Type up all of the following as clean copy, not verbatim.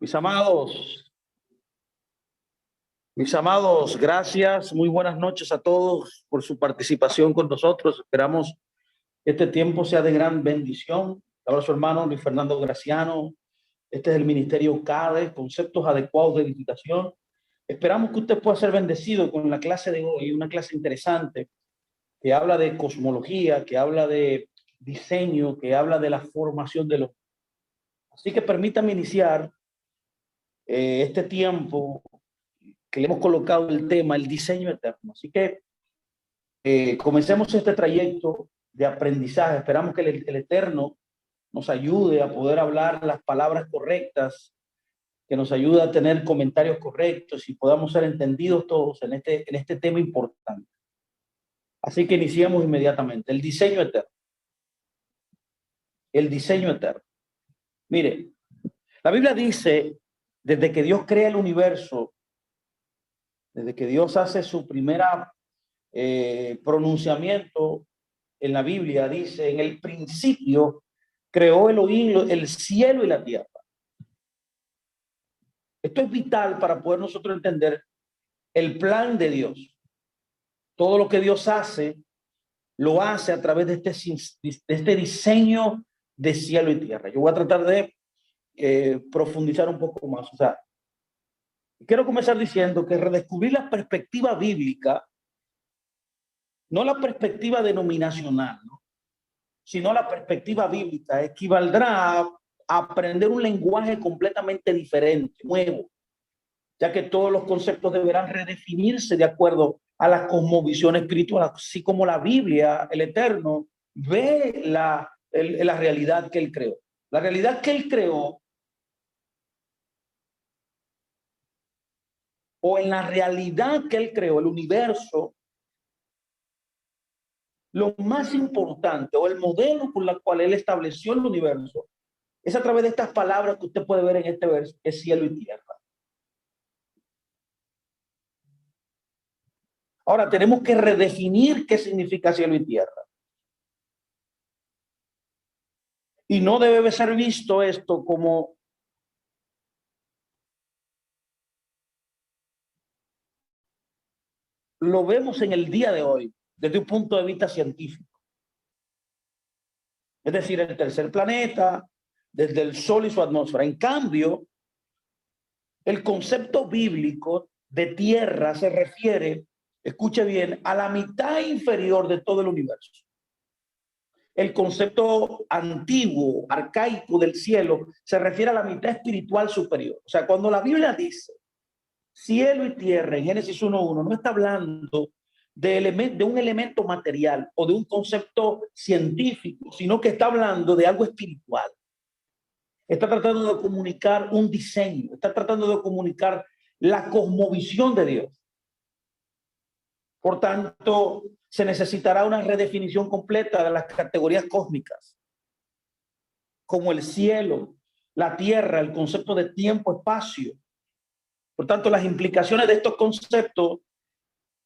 Mis amados, gracias. Muy buenas noches a todos por su participación con nosotros. Esperamos que este tiempo sea de gran bendición. Ahora su hermano Luis Fernando Graciano. Este es el Ministerio CADE, Conceptos Adecuados de Edificación. Esperamos que usted pueda ser bendecido con la clase de hoy, una clase interesante que habla de cosmología, que habla de diseño, que habla de la formación de los. Así que permítame iniciar este tiempo que le hemos colocado el tema, el diseño eterno. Así que comencemos este trayecto de aprendizaje. Esperamos que el Eterno nos ayude a poder hablar las palabras correctas, que nos ayude a tener comentarios correctos y podamos ser entendidos todos en este tema importante. Así que iniciemos inmediatamente. El diseño eterno. El diseño eterno. Mire, la Biblia dice, desde que Dios crea el universo, desde que Dios hace su primera pronunciamiento en la Biblia, dice, en el principio creó Elohim el cielo y la tierra. Esto es vital para poder nosotros entender el plan de Dios. Todo lo que Dios hace, lo hace a través de este diseño de cielo y tierra. Yo voy a tratar de profundizar un poco más. O sea, quiero comenzar diciendo que redescubrir la perspectiva bíblica, no la perspectiva denominacional, ¿no?, sino la perspectiva bíblica, equivaldrá a aprender un lenguaje completamente diferente, nuevo, ya que todos los conceptos deberán redefinirse de acuerdo a la cosmovisión espiritual, así como la Biblia, el Eterno, ve la realidad que Él creó. La realidad que Él creó, o en la realidad que Él creó, el universo, lo más importante o el modelo por el cual Él estableció el universo es a través de estas palabras que usted puede ver en este verso, es cielo y tierra. Ahora tenemos que redefinir qué significa cielo y tierra. Y no debe ser visto esto como lo vemos en el día de hoy, desde un punto de vista científico. Es decir, el tercer planeta, desde el Sol y su atmósfera. En cambio, el concepto bíblico de tierra se refiere, escuche bien, a la mitad inferior de todo el universo. El concepto antiguo, arcaico del cielo, se refiere a la mitad espiritual superior. O sea, cuando la Biblia dice cielo y tierra en Génesis 1:1, no está hablando de un elemento material o de un concepto científico, sino que está hablando de algo espiritual. Está tratando de comunicar un diseño, está tratando de comunicar la cosmovisión de Dios. Por tanto, se necesitará una redefinición completa de las categorías cósmicas, como el cielo, la tierra, el concepto de tiempo, espacio. Por tanto, las implicaciones de estos conceptos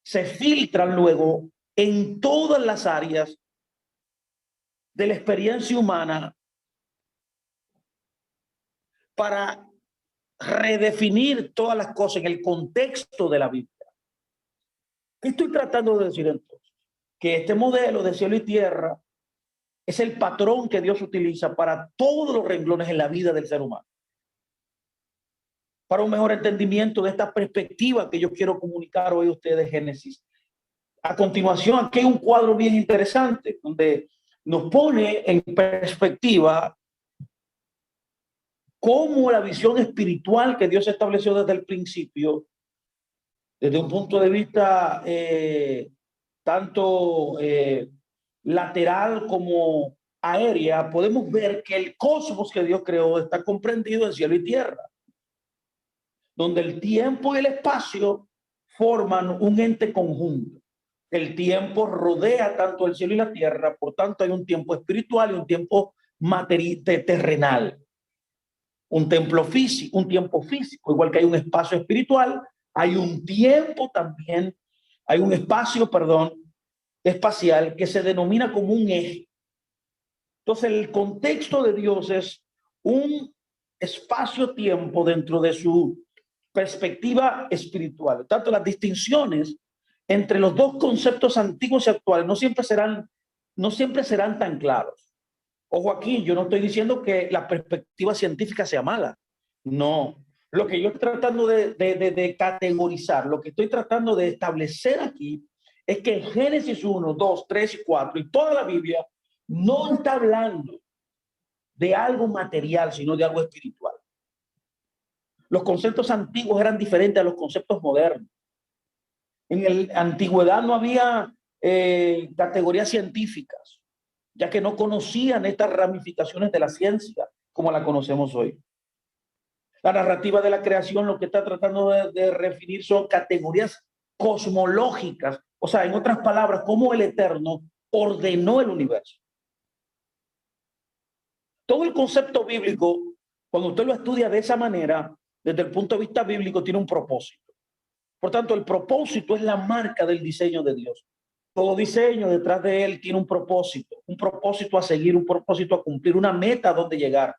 se filtran luego en todas las áreas de la experiencia humana para redefinir todas las cosas en el contexto de la Biblia. ¿Qué estoy tratando de decir entonces? Que este modelo de cielo y tierra es el patrón que Dios utiliza para todos los renglones en la vida del ser humano. Para un mejor entendimiento de esta perspectiva que yo quiero comunicar hoy a ustedes, Génesis. A continuación, aquí hay un cuadro bien interesante donde nos pone en perspectiva cómo la visión espiritual que Dios estableció desde el principio, desde un punto de vista tanto lateral como aérea, podemos ver que el cosmos que Dios creó está comprendido en cielo y tierra, donde el tiempo y el espacio forman un ente conjunto. El tiempo rodea tanto el cielo y la tierra, por tanto hay un tiempo espiritual y un tiempo terrenal. Un tiempo físico, igual que hay un espacio espiritual, hay un tiempo también, hay un espacio, espacial que se denomina como un eje. Entonces el contexto de Dios es un espacio-tiempo dentro de su perspectiva espiritual. Tanto las distinciones entre los dos conceptos antiguos y actuales no siempre serán tan claros. Ojo aquí, yo no estoy diciendo que la perspectiva científica sea mala. No. Lo que yo estoy tratando de categorizar, lo que estoy tratando de establecer aquí, es que Génesis 1, 2, 3 y 4 y toda la Biblia no está hablando de algo material, sino de algo espiritual. Los conceptos antiguos eran diferentes a los conceptos modernos. En la antigüedad no había categorías científicas, ya que no conocían estas ramificaciones de la ciencia como la conocemos hoy. La narrativa de la creación lo que está tratando de definir son categorías cosmológicas, o sea, en otras palabras, cómo el Eterno ordenó el universo. Todo el concepto bíblico, cuando usted lo estudia de esa manera, desde el punto de vista bíblico, tiene un propósito. Por tanto, el propósito es la marca del diseño de Dios. Todo diseño detrás de él tiene un propósito a seguir, un propósito a cumplir, una meta a donde llegar.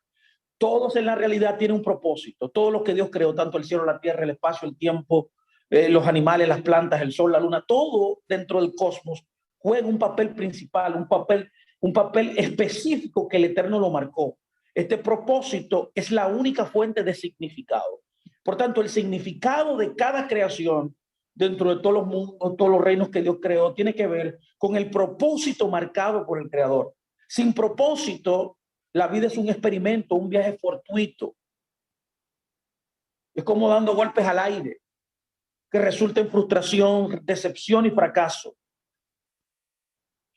Todos en la realidad tienen un propósito. Todo lo que Dios creó, tanto el cielo, la tierra, el espacio, el tiempo, los animales, las plantas, el sol, la luna, todo dentro del cosmos juega un papel principal, un papel específico que el Eterno lo marcó. Este propósito es la única fuente de significado. Por tanto, el significado de cada creación dentro de todos los mundos, todos los reinos que Dios creó, tiene que ver con el propósito marcado por el Creador. Sin propósito, la vida es un experimento, un viaje fortuito. Es como dando golpes al aire, que resulta en frustración, decepción y fracaso.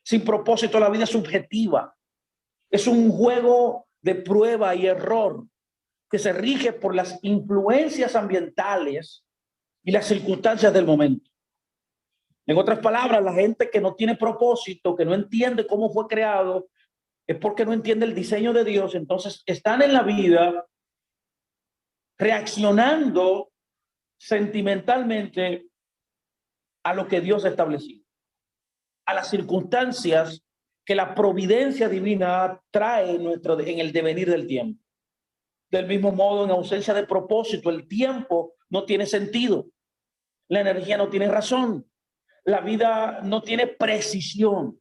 Sin propósito, la vida es subjetiva. Es un juego de prueba y error que se rige por las influencias ambientales y las circunstancias del momento. En otras palabras, la gente que no tiene propósito, que no entiende cómo fue creado, es porque no entiende el diseño de Dios. Entonces están en la vida reaccionando sentimentalmente a lo que Dios ha establecido, a las circunstancias que la providencia divina trae en el devenir del tiempo. Del mismo modo, en ausencia de propósito, el tiempo no tiene sentido, la energía no tiene razón, la vida no tiene precisión.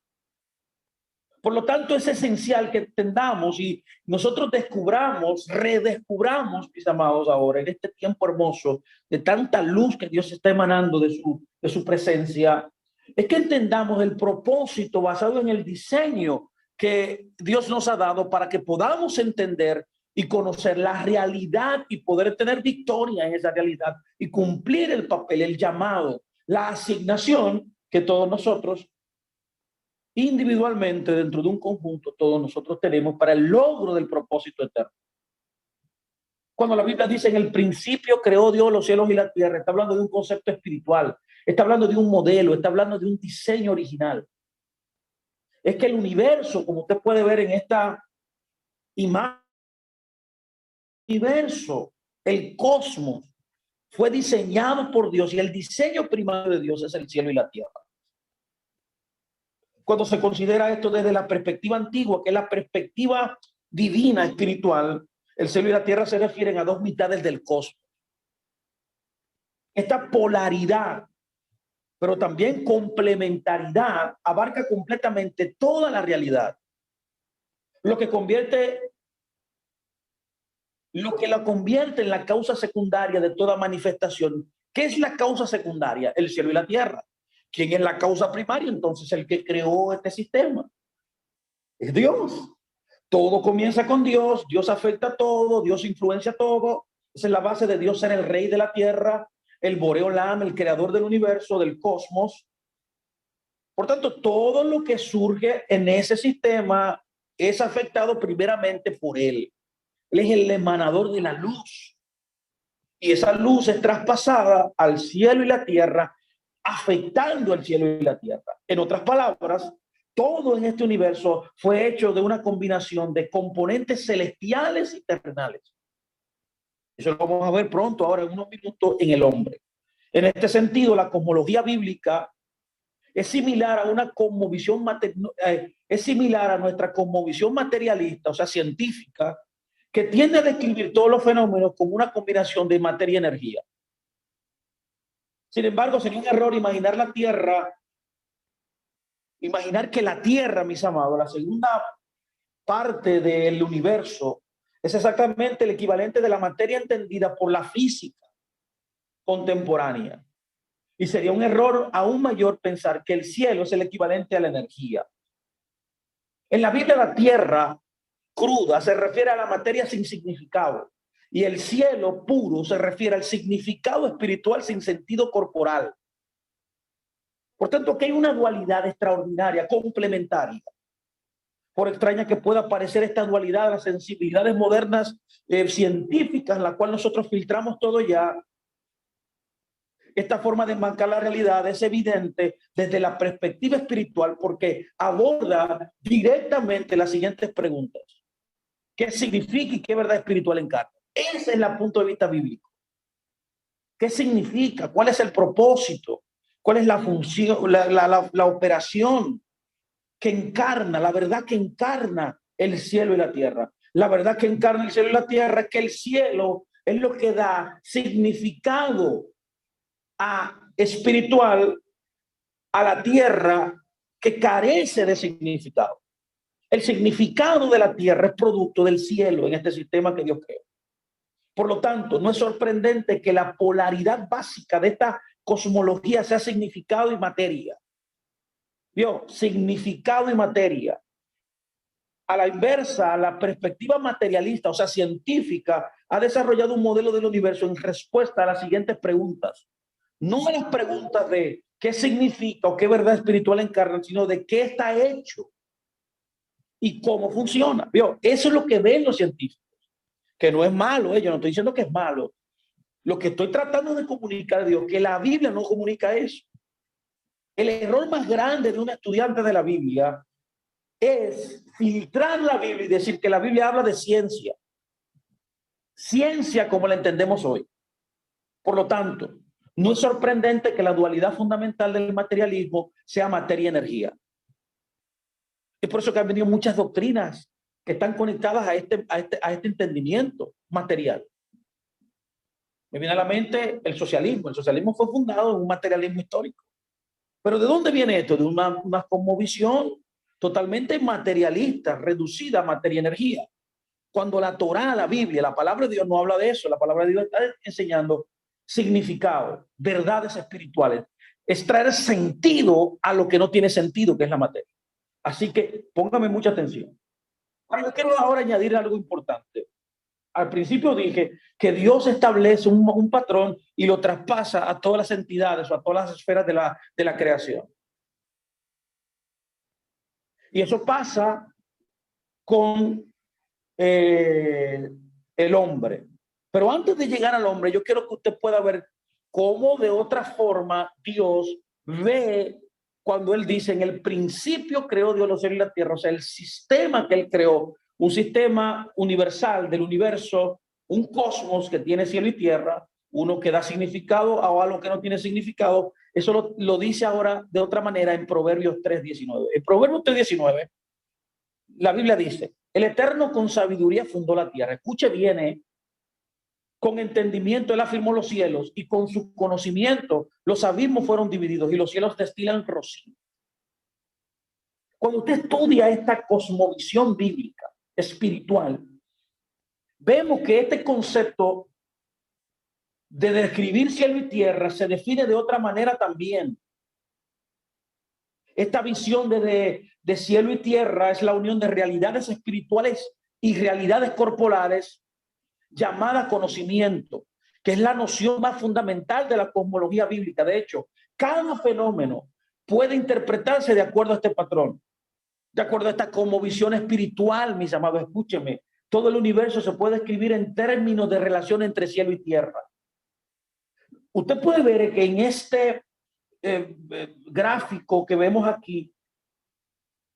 Por lo tanto, es esencial que entendamos y nosotros redescubramos, mis amados, ahora en este tiempo hermoso de tanta luz que Dios está emanando de su presencia, es que entendamos el propósito basado en el diseño que Dios nos ha dado para que podamos entender y conocer la realidad y poder tener victoria en esa realidad y cumplir el papel, el llamado, la asignación que todos nosotros individualmente, dentro de un conjunto, todos nosotros tenemos para el logro del propósito eterno. Cuando la Biblia dice en el principio creó Dios los cielos y la tierra, está hablando de un concepto espiritual, está hablando de un modelo, está hablando de un diseño original. Es que el universo, como usted puede ver en esta imagen, el universo, el cosmos, fue diseñado por Dios y el diseño primario de Dios es el cielo y la tierra. Cuando se considera esto desde la perspectiva antigua, que es la perspectiva divina, espiritual, el cielo y la tierra se refieren a dos mitades del cosmos. Esta polaridad, pero también complementariedad, abarca completamente toda la realidad. Lo que la convierte en la causa secundaria de toda manifestación. ¿Qué es la causa secundaria? El cielo y la tierra. ¿Quién es la causa primaria? Entonces el que creó este sistema es Dios. Todo comienza con Dios, Dios afecta todo, Dios influencia todo. Esa es la base de Dios ser el rey de la tierra, el Boreolam, el creador del universo, del cosmos. Por tanto, todo lo que surge en ese sistema es afectado primeramente por él. Él es el emanador de la luz. Y esa luz es traspasada al cielo y la tierra, afectando el cielo y la tierra. En otras palabras, todo en este universo fue hecho de una combinación de componentes celestiales y terrenales. Eso lo vamos a ver pronto, ahora en unos minutos, en el hombre. En este sentido, la cosmología bíblica es similar a una cosmovisión es similar a nuestra cosmovisión materialista, o sea, científica, que tiende a describir todos los fenómenos como una combinación de materia y energía. Sin embargo, sería un error imaginar la Tierra, imaginar que la Tierra, mis amados, la segunda parte del universo, es exactamente el equivalente de la materia entendida por la física contemporánea. Y sería un error aún mayor pensar que el cielo es el equivalente a la energía. En la Biblia, la tierra cruda se refiere a la materia sin significado, y el cielo puro se refiere al significado espiritual sin sentido corporal. Por tanto, que hay una dualidad extraordinaria, complementaria. Por extraña que pueda parecer esta dualidad, las sensibilidades modernas científicas, en la cual nosotros filtramos todo ya, esta forma de enmarcar la realidad es evidente desde la perspectiva espiritual porque aborda directamente las siguientes preguntas. ¿Qué significa y qué verdad espiritual encarna? Ese es el punto de vista bíblico. ¿Qué significa? ¿Cuál es el propósito? ¿Cuál es la función, la operación que encarna, la verdad que encarna el cielo y la tierra? La verdad que encarna el cielo y la tierra es que el cielo es lo que da significado espiritual a la tierra que carece de significado. El significado de la tierra es producto del cielo en este sistema que Dios creó. Por lo tanto, no es sorprendente que la polaridad básica de esta cosmología sea significado y materia. ¿Vio? Significado y materia. A la inversa, la perspectiva materialista, o sea, científica, ha desarrollado un modelo del universo en respuesta a las siguientes preguntas. No a las preguntas de qué significa o qué verdad espiritual encarna, sino de qué está hecho y cómo funciona. ¿Vio? Eso es lo que ven los científicos, que no es malo, yo no estoy diciendo que es malo. Lo que estoy tratando de comunicar a Dios, que la Biblia no comunica eso. El error más grande de un estudiante de la Biblia es filtrar la Biblia y decir que la Biblia habla de ciencia. Ciencia como la entendemos hoy. Por lo tanto, no es sorprendente que la dualidad fundamental del materialismo sea materia y energía. Es por eso que han venido muchas doctrinas que están conectadas a este entendimiento material. Me viene a la mente el socialismo. El socialismo fue fundado en un materialismo histórico. Pero ¿de dónde viene esto? De una cosmovisión totalmente materialista, reducida a materia y energía. Cuando la Torá, la Biblia, la palabra de Dios no habla de eso. La palabra de Dios está enseñando significado, verdades espirituales. Es traer sentido a lo que no tiene sentido, que es la materia. Así que póngame mucha atención. Ahora, yo quiero ahora añadir algo importante. Al principio dije que Dios establece un patrón y lo traspasa a todas las entidades o a todas las esferas de la creación. Y eso pasa con el hombre. Pero antes de llegar al hombre, yo quiero que usted pueda ver cómo de otra forma Dios ve cuando Él dice, en el principio creó Dios los cielos y la tierra. O sea, el sistema que Él creó, un sistema universal del universo, un cosmos que tiene cielo y tierra, uno que da significado a algo que no tiene significado. Eso lo dice ahora de otra manera en Proverbios 3:19. En Proverbios 3:19, la Biblia dice, el Eterno con sabiduría fundó la tierra. Escuche bien, con entendimiento Él afirmó los cielos y con su conocimiento los abismos fueron divididos y los cielos destilan rocío. Cuando usted estudia esta cosmovisión bíblica espiritual, vemos que este concepto de describir cielo y tierra se define de otra manera también. Esta visión de cielo y tierra es la unión de realidades espirituales y realidades corporales llamada conocimiento, que es la noción más fundamental de la cosmología bíblica. De hecho, cada fenómeno puede interpretarse de acuerdo a este patrón, de acuerdo a esta cosmovisión espiritual, mis amados, escúchenme. Todo el universo se puede escribir en términos de relación entre cielo y tierra. Usted puede ver que en este gráfico que vemos aquí,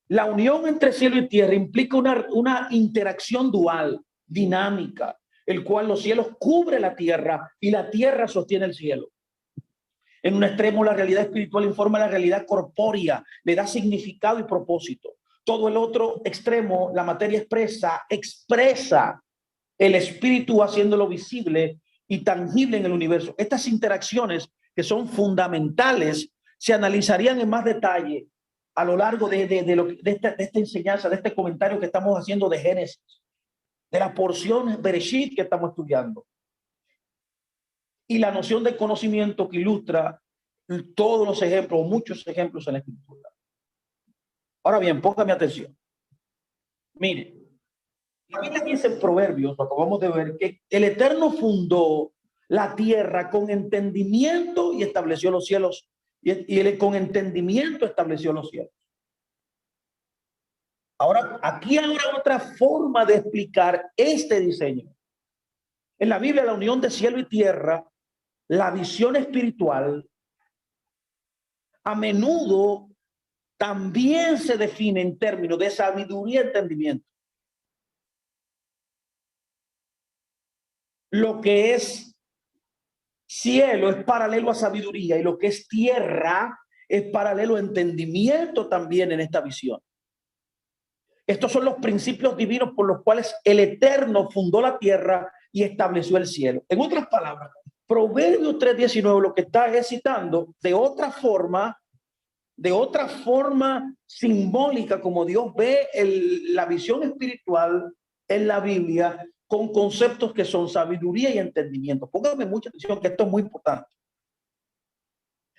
la unión entre cielo y tierra implica una interacción dual, dinámica, el cual los cielos cubre la tierra y la tierra sostiene el cielo. En un extremo, la realidad espiritual informa la realidad corpórea, le da significado y propósito. Todo el otro extremo, la materia expresa el espíritu haciéndolo visible y tangible en el universo. Estas interacciones, que son fundamentales, se analizarían en más detalle a lo largo de esta enseñanza, de este comentario que estamos haciendo de Génesis, de la porción Bereshit que estamos estudiando, y la noción de conocimiento que ilustra todos los ejemplos, muchos ejemplos en la Escritura. Ahora bien, póngame atención. Mire, la Biblia dice en Proverbios, lo acabamos de ver, que el Eterno fundó la tierra con entendimiento y estableció los cielos, y él con entendimiento estableció los cielos. Ahora, aquí habrá otra forma de explicar este diseño. En la Biblia, la unión de cielo y tierra, la visión espiritual, a menudo también se define en términos de sabiduría y entendimiento. Lo que es cielo es paralelo a sabiduría y lo que es tierra es paralelo a entendimiento también en esta visión. Estos son los principios divinos por los cuales el Eterno fundó la tierra y estableció el cielo. En otras palabras, Proverbios 3:19 lo que está citando de otra forma simbólica, como Dios ve la visión espiritual en la Biblia, con conceptos que son sabiduría y entendimiento. Póngame mucha atención, que esto es muy importante.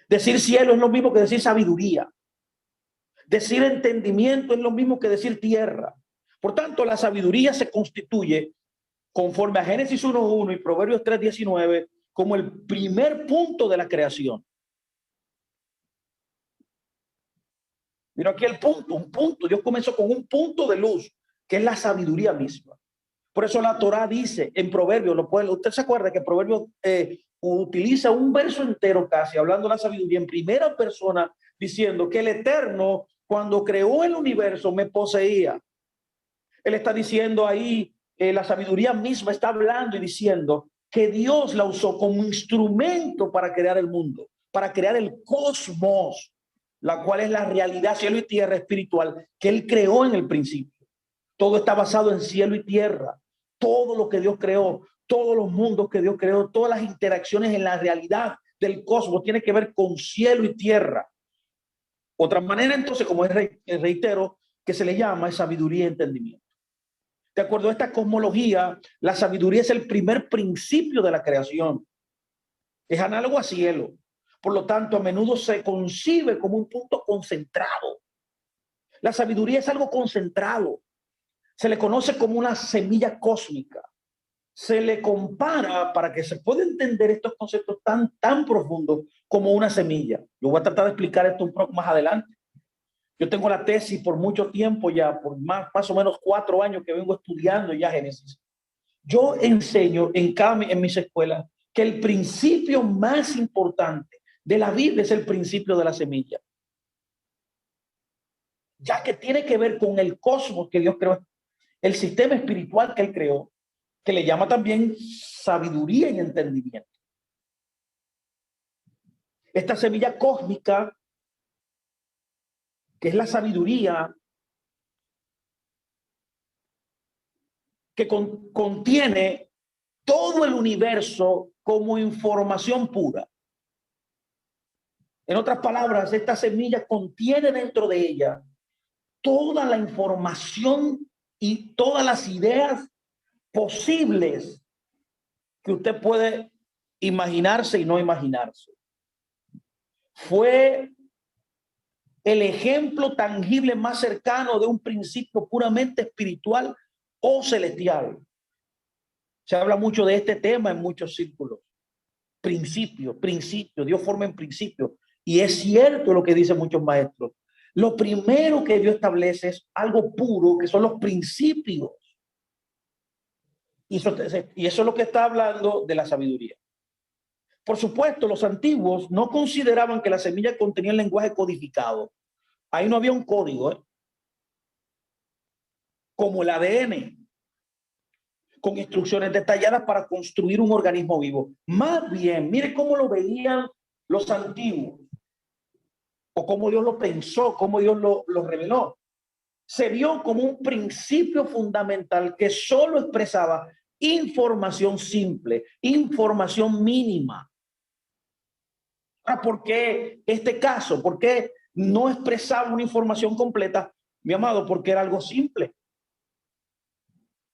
Decir cielo es lo mismo que decir sabiduría. Decir entendimiento es lo mismo que decir tierra. Por tanto, la sabiduría se constituye, conforme a Génesis 1:1 y Proverbios 3:19, como el primer punto de la creación. Mira aquí el punto, un punto. Dios comenzó con un punto de luz, que es la sabiduría misma. Por eso la Torá dice en Proverbios, usted se acuerda que Proverbios utiliza un verso entero casi, hablando de la sabiduría en primera persona, diciendo que el Eterno, cuando creó el universo, me poseía. Él está diciendo ahí, la sabiduría misma está hablando y diciendo que Dios la usó como instrumento para crear el mundo, para crear el cosmos, la cual es la realidad, cielo y tierra espiritual que Él creó en el principio. Todo está basado en cielo y tierra. Todo lo que Dios creó, todos los mundos que Dios creó, todas las interacciones en la realidad del cosmos tiene que ver con cielo y tierra. Otra manera, entonces, como reitero, que se le llama es sabiduría y entendimiento. De acuerdo a esta cosmología, la sabiduría es el primer principio de la creación. Es análogo a cielo. Por lo tanto, a menudo se concibe como un punto concentrado. La sabiduría es algo concentrado. Se le conoce como una semilla cósmica. Se le compara, para que se pueda entender estos conceptos tan profundos, como una semilla. Yo voy a tratar de explicar esto un poco más adelante. Yo tengo la tesis por mucho tiempo ya, por más o menos 4 años que vengo estudiando ya Génesis. Yo enseño en mis escuelas que el principio más importante de la Biblia es el principio de la semilla, ya que tiene que ver con el cosmos que Dios creó, el sistema espiritual que Él creó, que le llama también sabiduría y entendimiento. Esta semilla cósmica, que es la sabiduría, que contiene todo el universo como información pura. En otras palabras, esta semilla contiene dentro de ella toda la información y todas las ideas posibles que usted puede imaginarse y no imaginarse. Fue el ejemplo tangible más cercano de un principio puramente espiritual o celestial. Se habla mucho de este tema en muchos círculos. Principio, Dios forma en principio. Y es cierto lo que dicen muchos maestros. Lo primero que Dios establece es algo puro, que son los principios. Y eso es lo que está hablando de la sabiduría. Por supuesto, los antiguos no consideraban que la semilla contenía el lenguaje codificado. Ahí no había un código, como el ADN, con instrucciones detalladas para construir un organismo vivo. Más bien, mire cómo lo veían los antiguos, o cómo Dios lo pensó, cómo Dios lo reveló. Se vio como un principio fundamental que solo expresaba información simple, información mínima. Ahora, ¿por qué este caso? ¿Por qué no expresaba una información completa, mi amado? Porque era algo simple.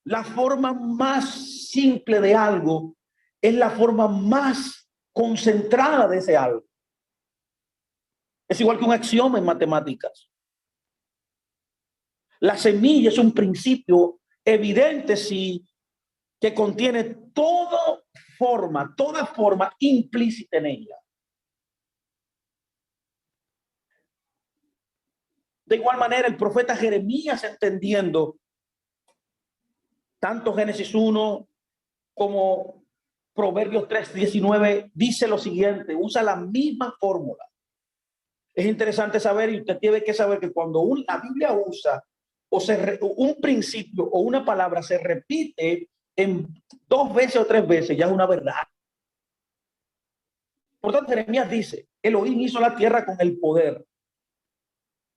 La forma más simple de algo es la forma más concentrada de ese algo. Es igual que un axioma en matemáticas. La semilla es un principio evidente, sí, que contiene toda forma implícita en ella. De igual manera, el profeta Jeremías, entendiendo tanto Génesis 1 como Proverbios 3:19, dice lo siguiente, usa la misma fórmula. Es interesante saber, y usted tiene que saber que cuando la Biblia usa un principio o una palabra se repite en 2 veces o 3 veces, ya es una verdad. Por tanto, Jeremías dice, Elohim hizo la tierra con el poder,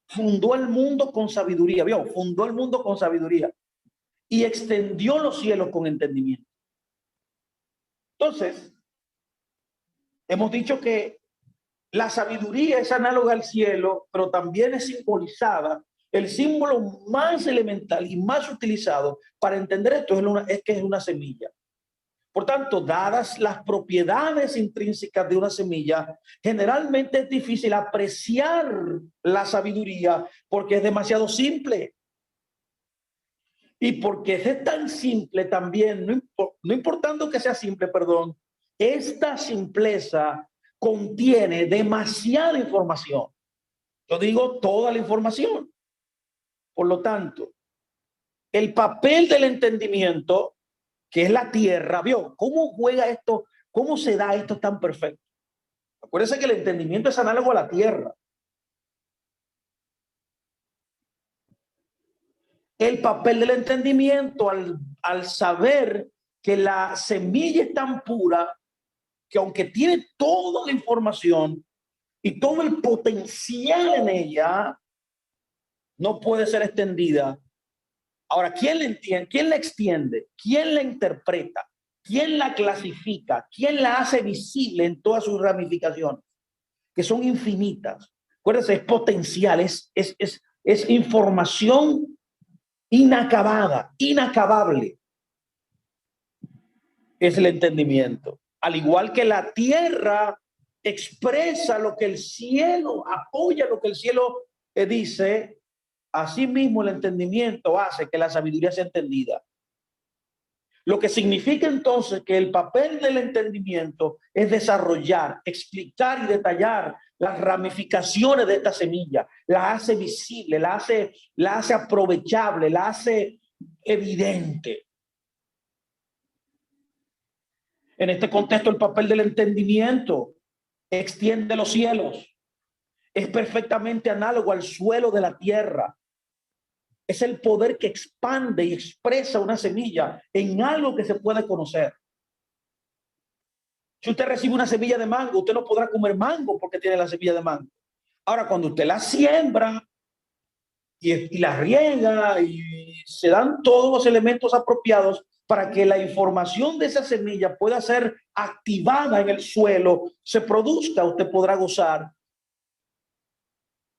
fundó el mundo con sabiduría, ¿vio? Fundó el mundo con sabiduría y extendió los cielos con entendimiento. Entonces, hemos dicho que la sabiduría es análoga al cielo, pero también es simbolizada. El símbolo más elemental y más utilizado para entender esto es que es una semilla. Por tanto, dadas las propiedades intrínsecas de una semilla, generalmente es difícil apreciar la sabiduría porque es demasiado simple. Y porque es tan simple también, no importando que sea simple, perdón, esta simpleza contiene demasiada información. Yo digo toda la información. Por lo tanto, el papel del entendimiento, que es la tierra, ¿vio? ¿Cómo juega esto? ¿Cómo se da esto tan perfecto? Acuérdense que el entendimiento es análogo a la tierra. El papel del entendimiento al saber que la semilla es tan pura que aunque tiene toda la información y todo el potencial en ella, no puede ser extendida. Ahora, ¿quién la entiende? ¿Quién la extiende? ¿Quién la interpreta? ¿Quién la clasifica? ¿Quién la hace visible en todas sus ramificaciones? Que son infinitas. Acuérdense, es potencial, es información inacabada, inacabable. Es el entendimiento. Al igual que la tierra expresa lo que el cielo, apoya lo que el cielo dice, asimismo el entendimiento hace que la sabiduría sea entendida. Lo que significa entonces que el papel del entendimiento es desarrollar, explicar y detallar las ramificaciones de esta semilla, la hace visible, la hace aprovechable, la hace evidente. En este contexto, el papel del entendimiento extiende los cielos. Es perfectamente análogo al suelo de la tierra. Es el poder que expande y expresa una semilla en algo que se puede conocer. Si usted recibe una semilla de mango, usted no podrá comer mango porque tiene la semilla de mango. Ahora, cuando usted la siembra y la riega y se dan todos los elementos apropiados para que la información de esa semilla pueda ser activada en el suelo, se produzca, usted podrá gozar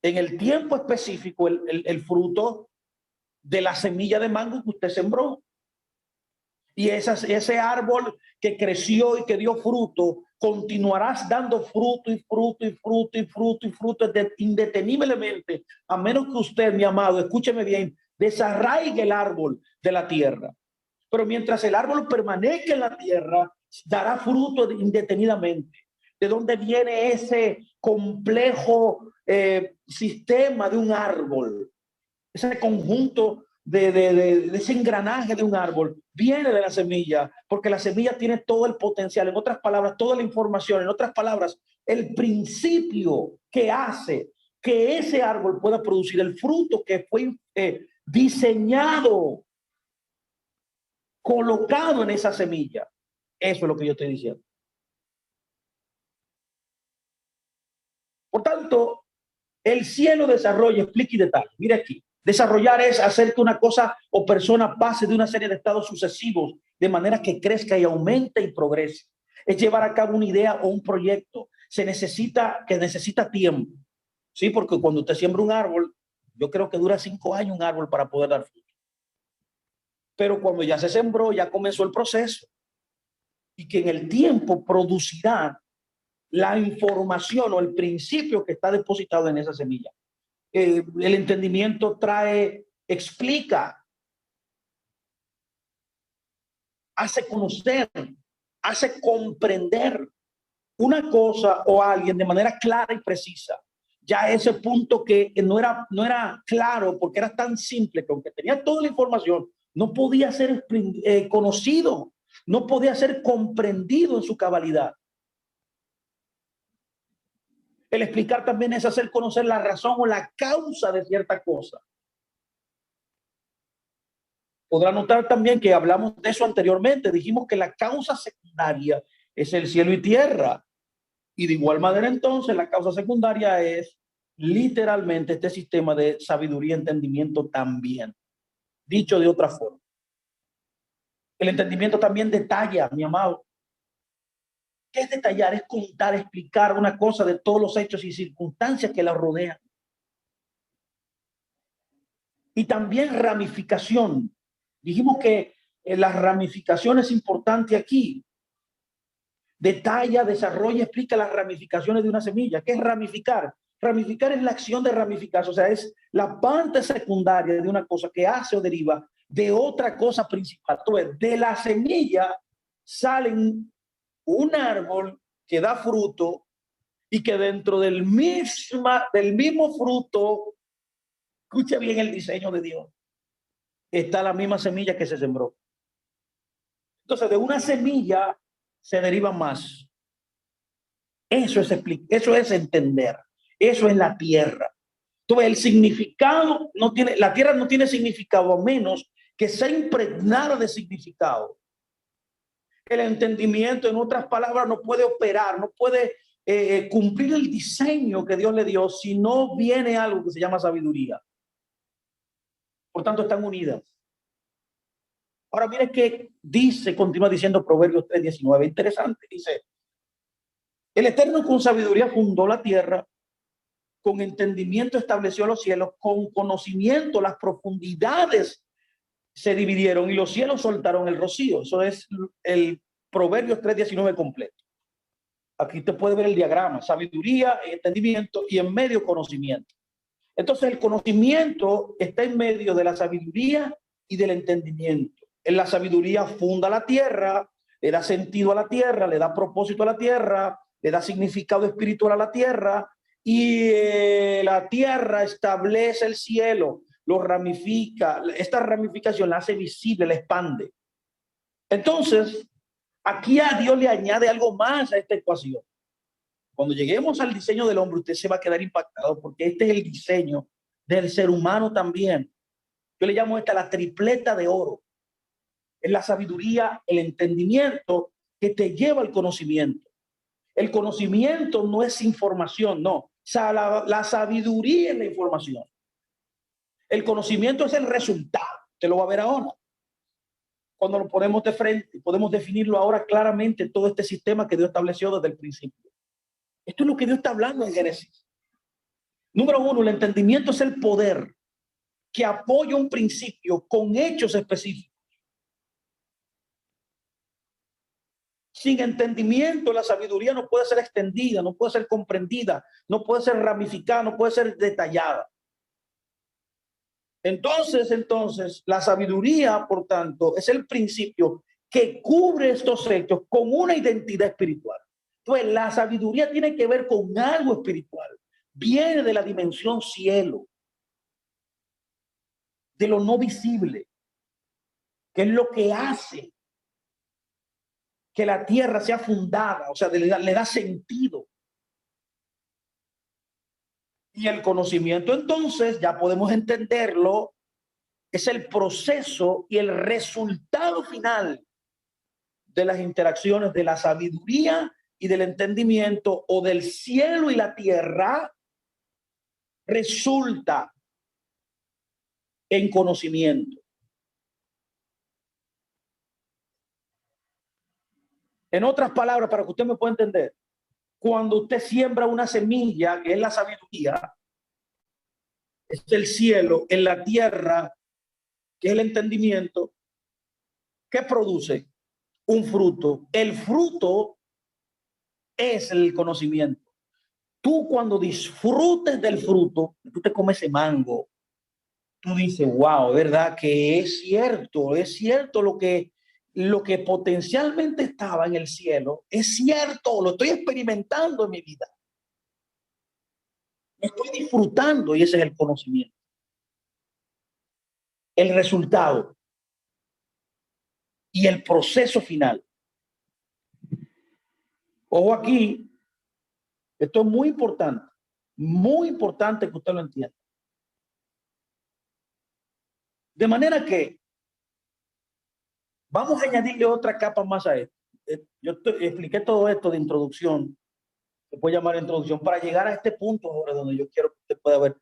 en el tiempo específico el fruto de la semilla de mango que usted sembró. Y ese árbol que creció y que dio fruto, continuarás dando fruto y fruto y fruto y fruto y fruto indeteniblemente, a menos que usted, mi amado, escúcheme bien, desarraigue el árbol de la tierra. Pero mientras el árbol permanezca en la tierra, dará fruto indetenidamente. ¿De dónde viene ese complejo sistema de un árbol? Ese conjunto de ese engranaje de un árbol viene de la semilla, porque la semilla tiene todo el potencial, en otras palabras, toda la información, en otras palabras, el principio que hace que ese árbol pueda producir el fruto que fue diseñado, colocado en esa semilla. Eso es lo que yo estoy diciendo. Por tanto, el cielo desarrolla, explica y detalle. Mira aquí, Desarrollar es hacer que una cosa o persona pase de una serie de estados sucesivos de manera que crezca y aumente y progrese. Es llevar a cabo una idea o un proyecto. Necesita tiempo. Sí, porque cuando usted siembra un árbol, yo creo que dura 5 años un árbol para poder dar fruto. Pero cuando ya se sembró, ya comenzó el proceso. Y que en el tiempo producirá la información o el principio que está depositado en esa semilla. El entendimiento explica, hace conocer, hace comprender una cosa o a alguien de manera clara y precisa. Ya ese punto que no era claro porque era tan simple que aunque tenía toda la información, no podía ser conocido, no podía ser comprendido en su cabalidad. El explicar también es hacer conocer la razón o la causa de cierta cosa. Podrá notar también que hablamos de eso anteriormente. Dijimos que la causa secundaria es el cielo y tierra. Y de igual manera, entonces, la causa secundaria es literalmente este sistema de sabiduría y entendimiento también. Dicho de otra forma. El entendimiento también detalla, mi amado. ¿Qué es detallar? Es contar, explicar una cosa de todos los hechos y circunstancias que la rodean. Y también ramificación. Dijimos que la ramificación es importante aquí. Detalla, desarrolla, explica las ramificaciones de una semilla. ¿Qué es ramificar? Ramificar es la acción de ramificarse, o sea, es la parte secundaria de una cosa que hace o deriva de otra cosa principal. Entonces, de la semilla salen un árbol que da fruto y que dentro del mismo fruto, escuche bien el diseño de Dios, está la misma semilla que se sembró. Entonces, de una semilla se deriva más. Eso es entender. Eso es la tierra. Entonces, el significado la tierra no tiene significado a menos que sea impregnada de significado. El entendimiento, en otras palabras, no puede operar, no puede cumplir el diseño que Dios le dio si no viene algo que se llama sabiduría. Por tanto, están unidas. Ahora, mire que continúa diciendo Proverbios 3:19, interesante, dice: el Eterno con sabiduría fundó la tierra, con entendimiento estableció los cielos, con conocimiento las profundidades se dividieron y los cielos soltaron el rocío. Eso es el Proverbios 3:19 completo. Aquí te puede ver el diagrama: sabiduría, entendimiento y en medio conocimiento. Entonces el conocimiento está en medio de la sabiduría y del entendimiento. En la sabiduría funda la tierra, le da sentido a la tierra, le da propósito a la tierra, le da significado espiritual a la tierra, y la tierra establece el cielo, lo ramifica. Esta ramificación la hace visible, la expande. Entonces, aquí a Dios le añade algo más a esta ecuación. Cuando lleguemos al diseño del hombre, usted se va a quedar impactado porque este es el diseño del ser humano también. Yo le llamo esta la tripleta de oro. Es la sabiduría, el entendimiento que te lleva al conocimiento. El conocimiento no es información, no. O sea, la sabiduría es la información. El conocimiento es el resultado. Te lo va a ver ahora. Cuando lo ponemos de frente, podemos definirlo ahora claramente, todo este sistema que Dios estableció desde el principio. Esto es lo que Dios está hablando en Génesis. Número 1, el entendimiento es el poder que apoya un principio con hechos específicos. Sin entendimiento, la sabiduría no puede ser extendida, no puede ser comprendida, no puede ser ramificada, no puede ser detallada. Entonces, la sabiduría, por tanto, es el principio que cubre estos hechos con una identidad espiritual. Entonces, la sabiduría tiene que ver con algo espiritual. Viene de la dimensión cielo, de lo no visible, que es lo que hace que la tierra sea fundada, o sea, le da sentido. Y el conocimiento, entonces, ya podemos entenderlo, es el proceso y el resultado final de las interacciones de la sabiduría y del entendimiento, o del cielo y la tierra, resulta en conocimiento. En otras palabras, para que usted me pueda entender, cuando usted siembra una semilla, que es la sabiduría, es el cielo, en la tierra, que es el entendimiento, ¿qué produce? Un fruto. El fruto es el conocimiento. Tú cuando disfrutes del fruto, tú te comes ese mango, tú dices, wow, ¿verdad? Que es cierto lo que potencialmente estaba en el cielo, es cierto, lo estoy experimentando en mi vida, lo estoy disfrutando y ese es el conocimiento. El resultado y el proceso final. Ojo aquí, esto es muy importante que usted lo entienda. De manera que vamos a añadirle otra capa más a esto. Expliqué todo esto de introducción, se puede llamar introducción, para llegar a este punto ahora donde yo quiero que usted pueda ver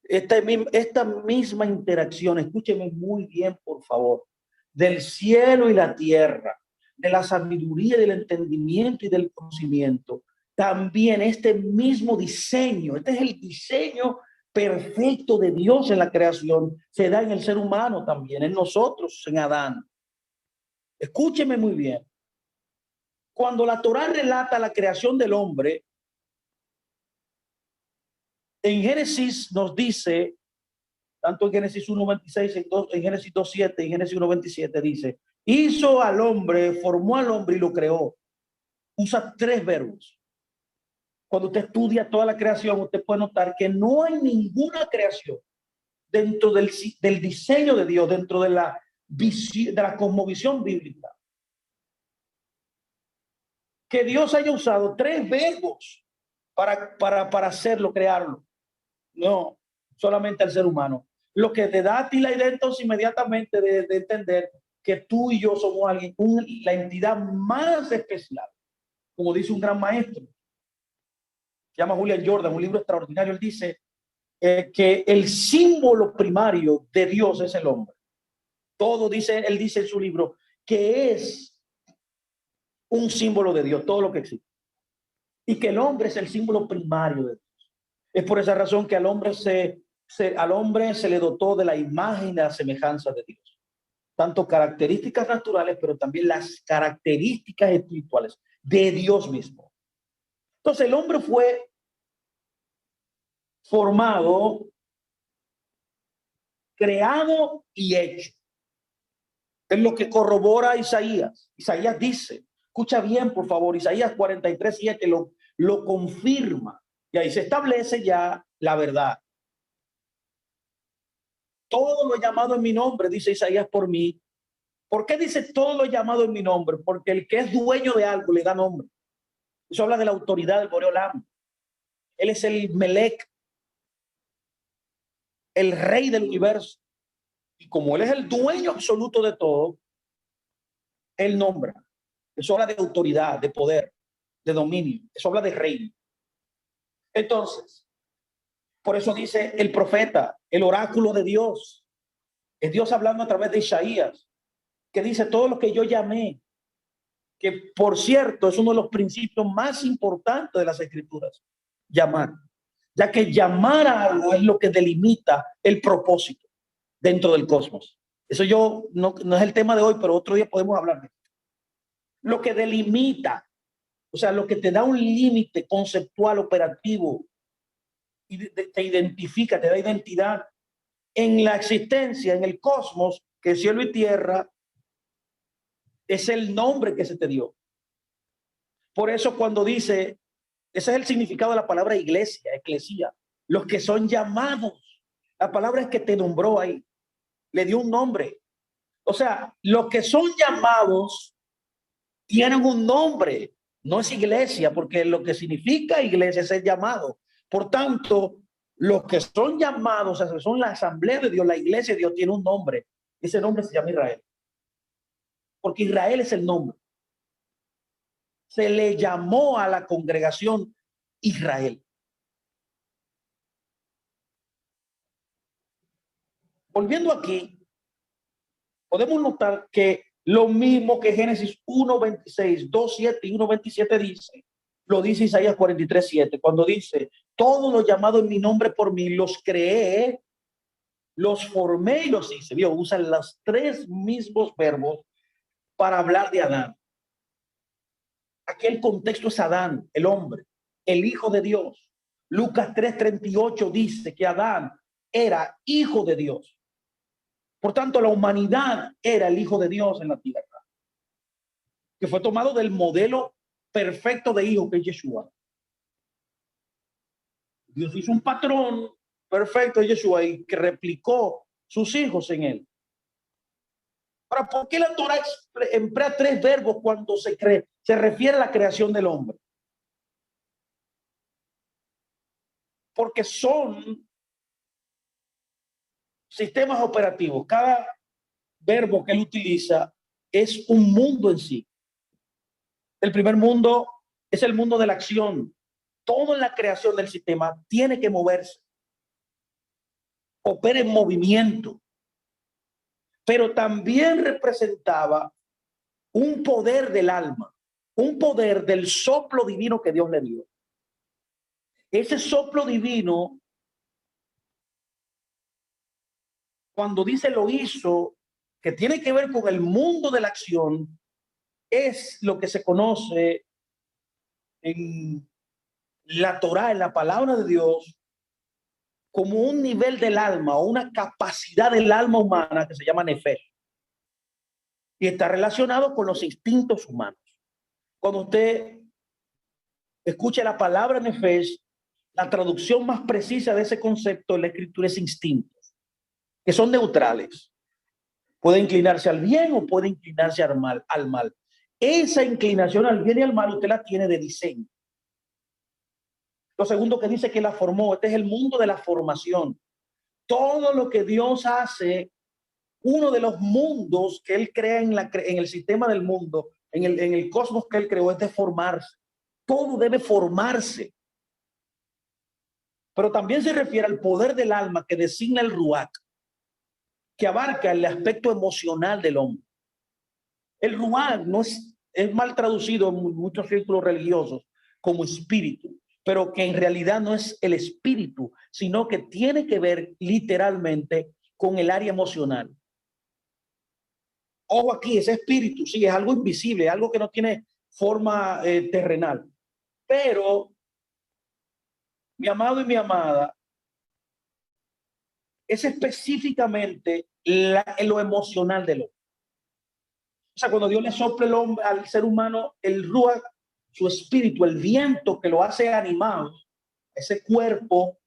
esta misma interacción. Escúcheme muy bien, por favor, del cielo y la tierra, de la sabiduría, del entendimiento y del conocimiento. También este mismo diseño, este es el diseño perfecto de Dios en la creación, se da en el ser humano también, en nosotros, en Adán. Escúcheme muy bien. Cuando la Torá relata la creación del hombre, en Génesis nos dice, tanto en Génesis 1:26, en Génesis 2:7, en Génesis 1:27 dice, hizo al hombre, formó al hombre y lo creó. Usa tres verbos. Cuando usted estudia toda la creación, usted puede notar que no hay ninguna creación dentro del diseño de Dios, dentro de la visión, de la cosmovisión bíblica, que Dios haya usado tres verbos para hacerlo, crearlo. No, solamente al ser humano. Lo que te da a ti la idea entonces inmediatamente de entender que tú y yo somos alguien, la entidad más especial. Como dice un gran maestro, se llama Julian Jordan, un libro extraordinario. Él dice que el símbolo primario de Dios es el hombre. Todo dice, él dice en su libro, que es un símbolo de Dios, todo lo que existe. Y que el hombre es el símbolo primario de Dios. Es por esa razón que al hombre al hombre se le dotó de la imagen y la semejanza de Dios. Tanto características naturales, pero también las características espirituales de Dios mismo. Entonces el hombre fue formado, creado y hecho. Es lo que corrobora Isaías. Isaías dice, escucha bien por favor, Isaías 43:7 lo confirma. Y ahí se establece ya la verdad. Todo lo llamado en mi nombre, dice Isaías, por mí. ¿Por qué dice todo lo llamado en mi nombre? Porque el que es dueño de algo le da nombre. Eso habla de la autoridad del Boreolam. Él es el Melec, el rey del universo. Y como él es el dueño absoluto de todo, él nombra. Eso habla de autoridad, de poder, de dominio. Eso habla de reino. Entonces, por eso dice el profeta, el oráculo de Dios. Es Dios hablando a través de Isaías, que dice todo lo que yo llamé, que por cierto es uno de los principios más importantes de las escrituras, llamar, ya que llamar a algo es lo que delimita el propósito dentro del cosmos. Eso no es el tema de hoy, pero otro día podemos hablar de eso. Lo que delimita, o sea, lo que te da un límite conceptual operativo y te identifica, te da identidad en la existencia, en el cosmos, que cielo y tierra es el nombre que se te dio. Por eso cuando dice, ese es el significado de la palabra iglesia, eclesía, los que son llamados. La palabra es que te nombró ahí, le dio un nombre. O sea, los que son llamados tienen un nombre, no es iglesia, porque lo que significa iglesia es el llamado. Por tanto, los que son llamados, o sea, son la asamblea de Dios, la iglesia de Dios tiene un nombre. Ese nombre se llama Israel, porque Israel es el nombre. Se le llamó a la congregación Israel. Volviendo aquí, podemos notar que lo mismo que Génesis 1:26, 2:7 y 1:27 dice, lo dice Isaías 43:7, cuando dice, todos los llamados en mi nombre por mí, los creé, los formé y los hice. Vio, usan los tres mismos verbos para hablar de Adán. Aquí el contexto es Adán, el hombre, el hijo de Dios. Lucas 3:38 dice que Adán era hijo de Dios. Por tanto, la humanidad era el hijo de Dios en la tierra, que fue tomado del modelo perfecto de hijo que es Yeshua. Dios hizo un patrón perfecto de Yeshua y que replicó sus hijos en él. Ahora, ¿por qué la Torah emplea tres verbos cuando se refiere a la creación del hombre? Porque son sistemas operativos. Cada verbo que él utiliza es un mundo en sí. El primer mundo es el mundo de la acción. Todo en la creación del sistema tiene que moverse, opera en movimiento, pero también representaba un poder del alma, un poder del soplo divino que Dios le dio. Ese soplo divino, cuando dice lo hizo, que tiene que ver con el mundo de la acción, es lo que se conoce en la Torá, en la palabra de Dios, como un nivel del alma o una capacidad del alma humana que se llama nefesh y está relacionado con los instintos humanos. Cuando usted escucha la palabra nefesh, la traducción más precisa de ese concepto en la escritura es instintos, que son neutrales. Puede inclinarse al bien o puede inclinarse al mal. Esa inclinación al bien y al mal usted la tiene de diseño. Lo segundo que dice que la formó, este es el mundo de la formación. Todo lo que Dios hace, uno de los mundos que él crea en el sistema del mundo, en el cosmos que él creó, es de formarse. Todo debe formarse. Pero también se refiere al poder del alma que designa el ruach, que abarca el aspecto emocional del hombre. El ruach no es mal traducido en muchos círculos religiosos como espíritu, pero que en realidad no es el espíritu, sino que tiene que ver literalmente con el área emocional. Ojo aquí, ese espíritu, sí, es algo invisible, algo que no tiene forma terrenal. Pero, mi amado y mi amada, es específicamente lo emocional del hombre. O sea, cuando Dios le sopla el hombre, al ser humano el ruach, su espíritu, el viento que lo hace animado, ese cuerpo,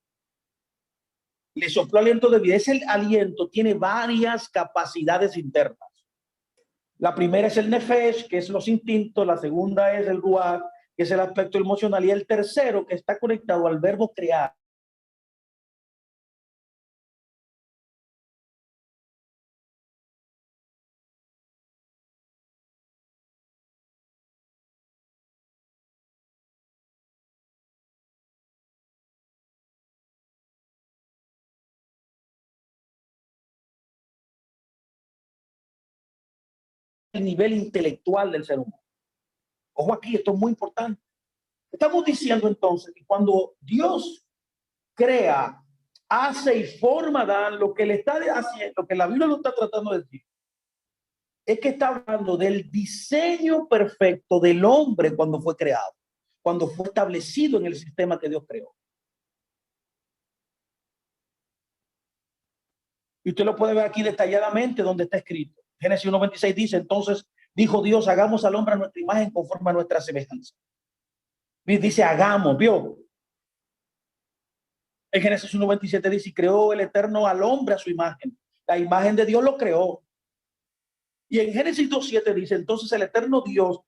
le sopló aliento de vida. Ese aliento tiene varias capacidades internas. La primera es el nefesh, que es los instintos. La segunda es el ruach, que es el aspecto emocional. Y el tercero, que está conectado al verbo crear, el nivel intelectual del ser humano. Ojo aquí, esto es muy importante. Estamos diciendo entonces que cuando Dios crea, hace y forma, Dan, lo que le está haciendo, lo que la Biblia lo está tratando de decir, es que está hablando del diseño perfecto del hombre cuando fue creado, cuando fue establecido en el sistema que Dios creó. Y usted lo puede ver aquí detalladamente donde está escrito. Génesis 1:26 dice, entonces dijo Dios, hagamos al hombre a nuestra imagen conforme a nuestra semejanza. Y dice, hagamos, vio. En Génesis 1:27 dice, creó el Eterno al hombre a su imagen. La imagen de Dios lo creó. Y en Génesis 2:7 dice, entonces el Eterno Dios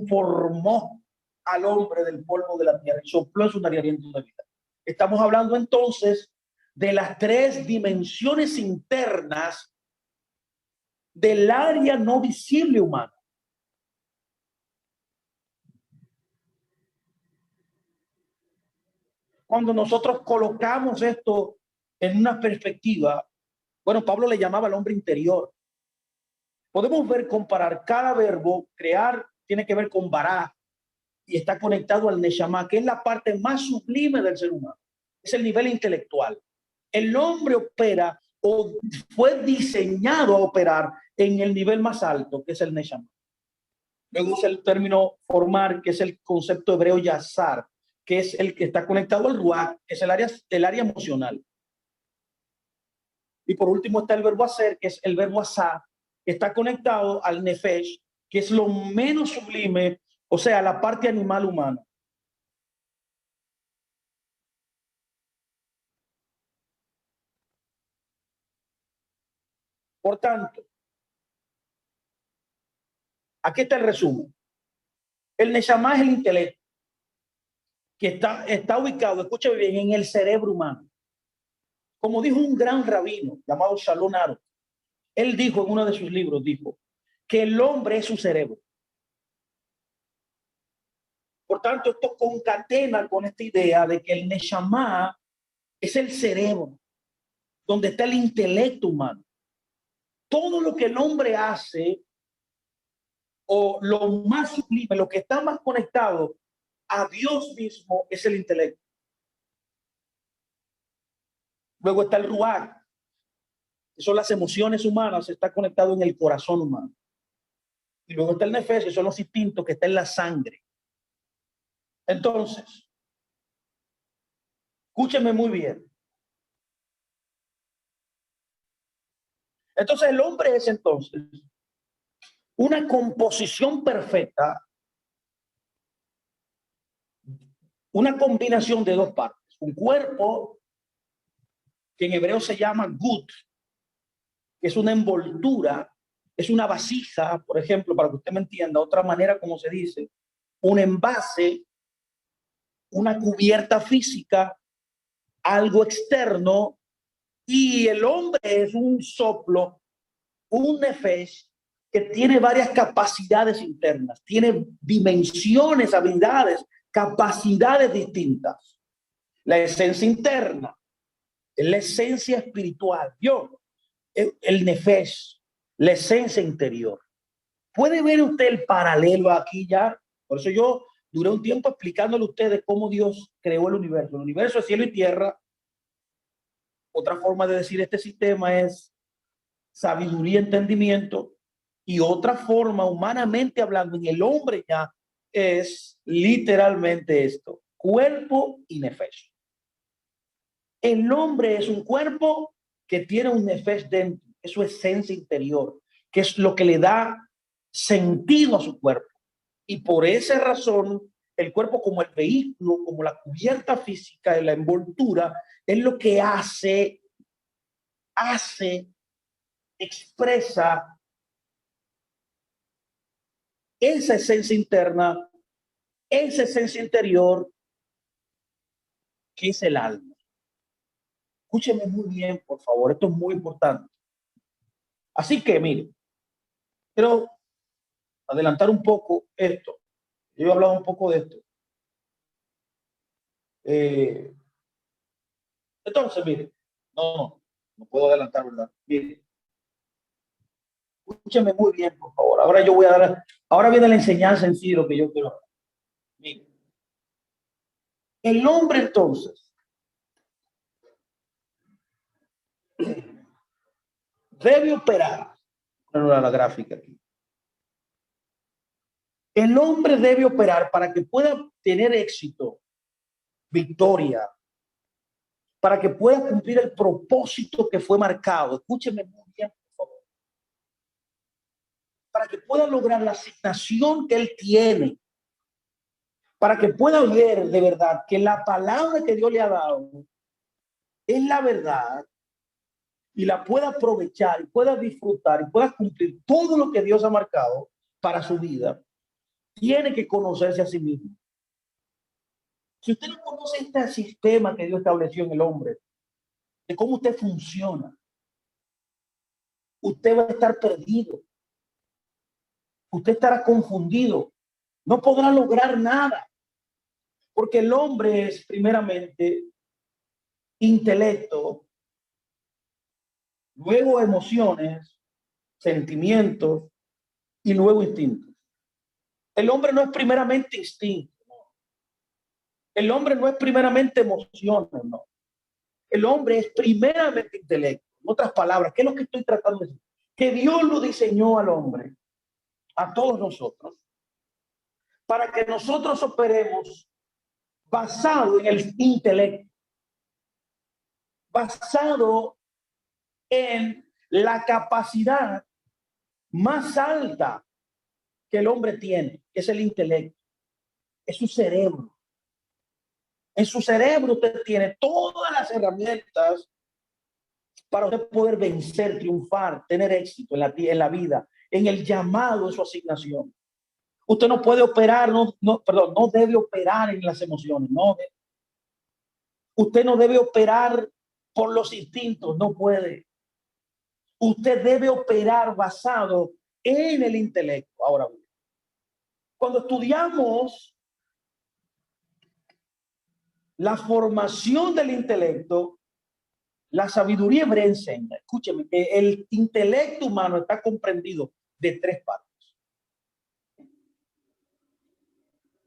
formó al hombre del polvo de la tierra y sopló en su nariz aliento de vida. Estamos hablando entonces de las tres dimensiones internas del área no visible humana. Cuando nosotros colocamos esto en una perspectiva, Bueno, Pablo le llamaba al hombre interior. Podemos ver, comparar cada verbo, crear, tiene que ver con bará y está conectado al neshama, que es la parte más sublime del ser humano. Es el nivel intelectual. El hombre opera o fue diseñado a operar en el nivel más alto, que es el neshama. Luego usa el término formar, que es el concepto hebreo yazar, que es el que está conectado al ruach, que es el área emocional. Y por último está el verbo hacer, que es el verbo asá, que está conectado al nefesh, que es lo menos sublime, o sea, la parte animal humana. Por tanto, aquí está el resumen. El neshama es el intelecto, que está ubicado, escuche bien, en el cerebro humano. Como dijo un gran rabino llamado Shalom Aro, él dijo en uno de sus libros, dijo, que el hombre es su cerebro. Por tanto, esto concatena con esta idea de que el neshama es el cerebro, donde está el intelecto humano. Todo lo que el hombre hace, o lo más sublime, lo que está más conectado a Dios mismo, es el intelecto. Luego está el ruach, que son las emociones humanas, está conectado en el corazón humano. Y luego está el nefesh, que son los instintos, que está en la sangre. Entonces, escúcheme muy bien. Entonces, el hombre es entonces una composición perfecta, una combinación de dos partes. Un cuerpo que en hebreo se llama gut, que es una envoltura, es una vasija, por ejemplo, para que usted me entienda, otra manera como se dice, un envase, una cubierta física, algo externo, y el hombre es un soplo, un nefesh, que tiene varias capacidades internas, tiene dimensiones, habilidades, capacidades distintas. La esencia interna es la esencia espiritual. El nefesh, la esencia interior. ¿Puede ver usted el paralelo aquí ya? Por eso yo duré un tiempo explicándole a ustedes cómo Dios creó el universo. El universo es cielo y tierra. Otra forma de decir este sistema es sabiduría, entendimiento. Y otra forma, humanamente hablando, en el hombre ya es literalmente esto: cuerpo y nefesh. El hombre es un cuerpo que tiene un nefesh dentro, es su esencia interior, que es lo que le da sentido a su cuerpo. Y por esa razón, el cuerpo como el vehículo, como la cubierta física de la envoltura, es lo que expresa esa esencia interna, esa esencia interior, que es el alma. Escúcheme muy bien, por favor, esto es muy importante. Así que, mire, quiero adelantar un poco esto. Yo he hablado un poco de esto. Eh, entonces, mire, no puedo adelantar, ¿verdad? Mire, escúcheme muy bien, por favor. Ahora viene la enseñanza en sí, lo que yo quiero hablar. Mire, el hombre entonces debe operar. Poner la gráfica aquí. El hombre debe operar para que pueda tener éxito, victoria, para que pueda cumplir el propósito que fue marcado. Escúcheme muy bien, por favor. Para que pueda lograr la asignación que él tiene, para que pueda ver de verdad que la palabra que Dios le ha dado es la verdad y la pueda aprovechar y pueda disfrutar y pueda cumplir todo lo que Dios ha marcado para su vida, tiene que conocerse a sí mismo. Si usted no conoce este sistema que Dios estableció en el hombre, de cómo usted funciona, usted va a estar perdido, usted estará confundido, no podrá lograr nada, porque el hombre es primeramente intelecto, luego emociones, sentimientos y luego instintos. El hombre no es primeramente instinto. El hombre no es primeramente emociones, no. El hombre es primeramente intelecto. En otras palabras, ¿qué es lo que estoy tratando de decir? Que Dios lo diseñó al hombre, a todos nosotros, para que nosotros operemos basado en el intelecto, basado en la capacidad más alta que el hombre tiene, que es el intelecto, es su cerebro. En su cerebro usted tiene todas las herramientas para usted poder vencer, triunfar, tener éxito en la vida, en el llamado de su asignación. Usted no puede operar, no debe operar en las emociones, no. Usted no debe operar por los instintos, no puede. Usted debe operar basado en el intelecto. Ahora, cuando estudiamos la formación del intelecto, la sabiduría hebrea enseña, escúcheme, que el intelecto humano está comprendido de tres partes.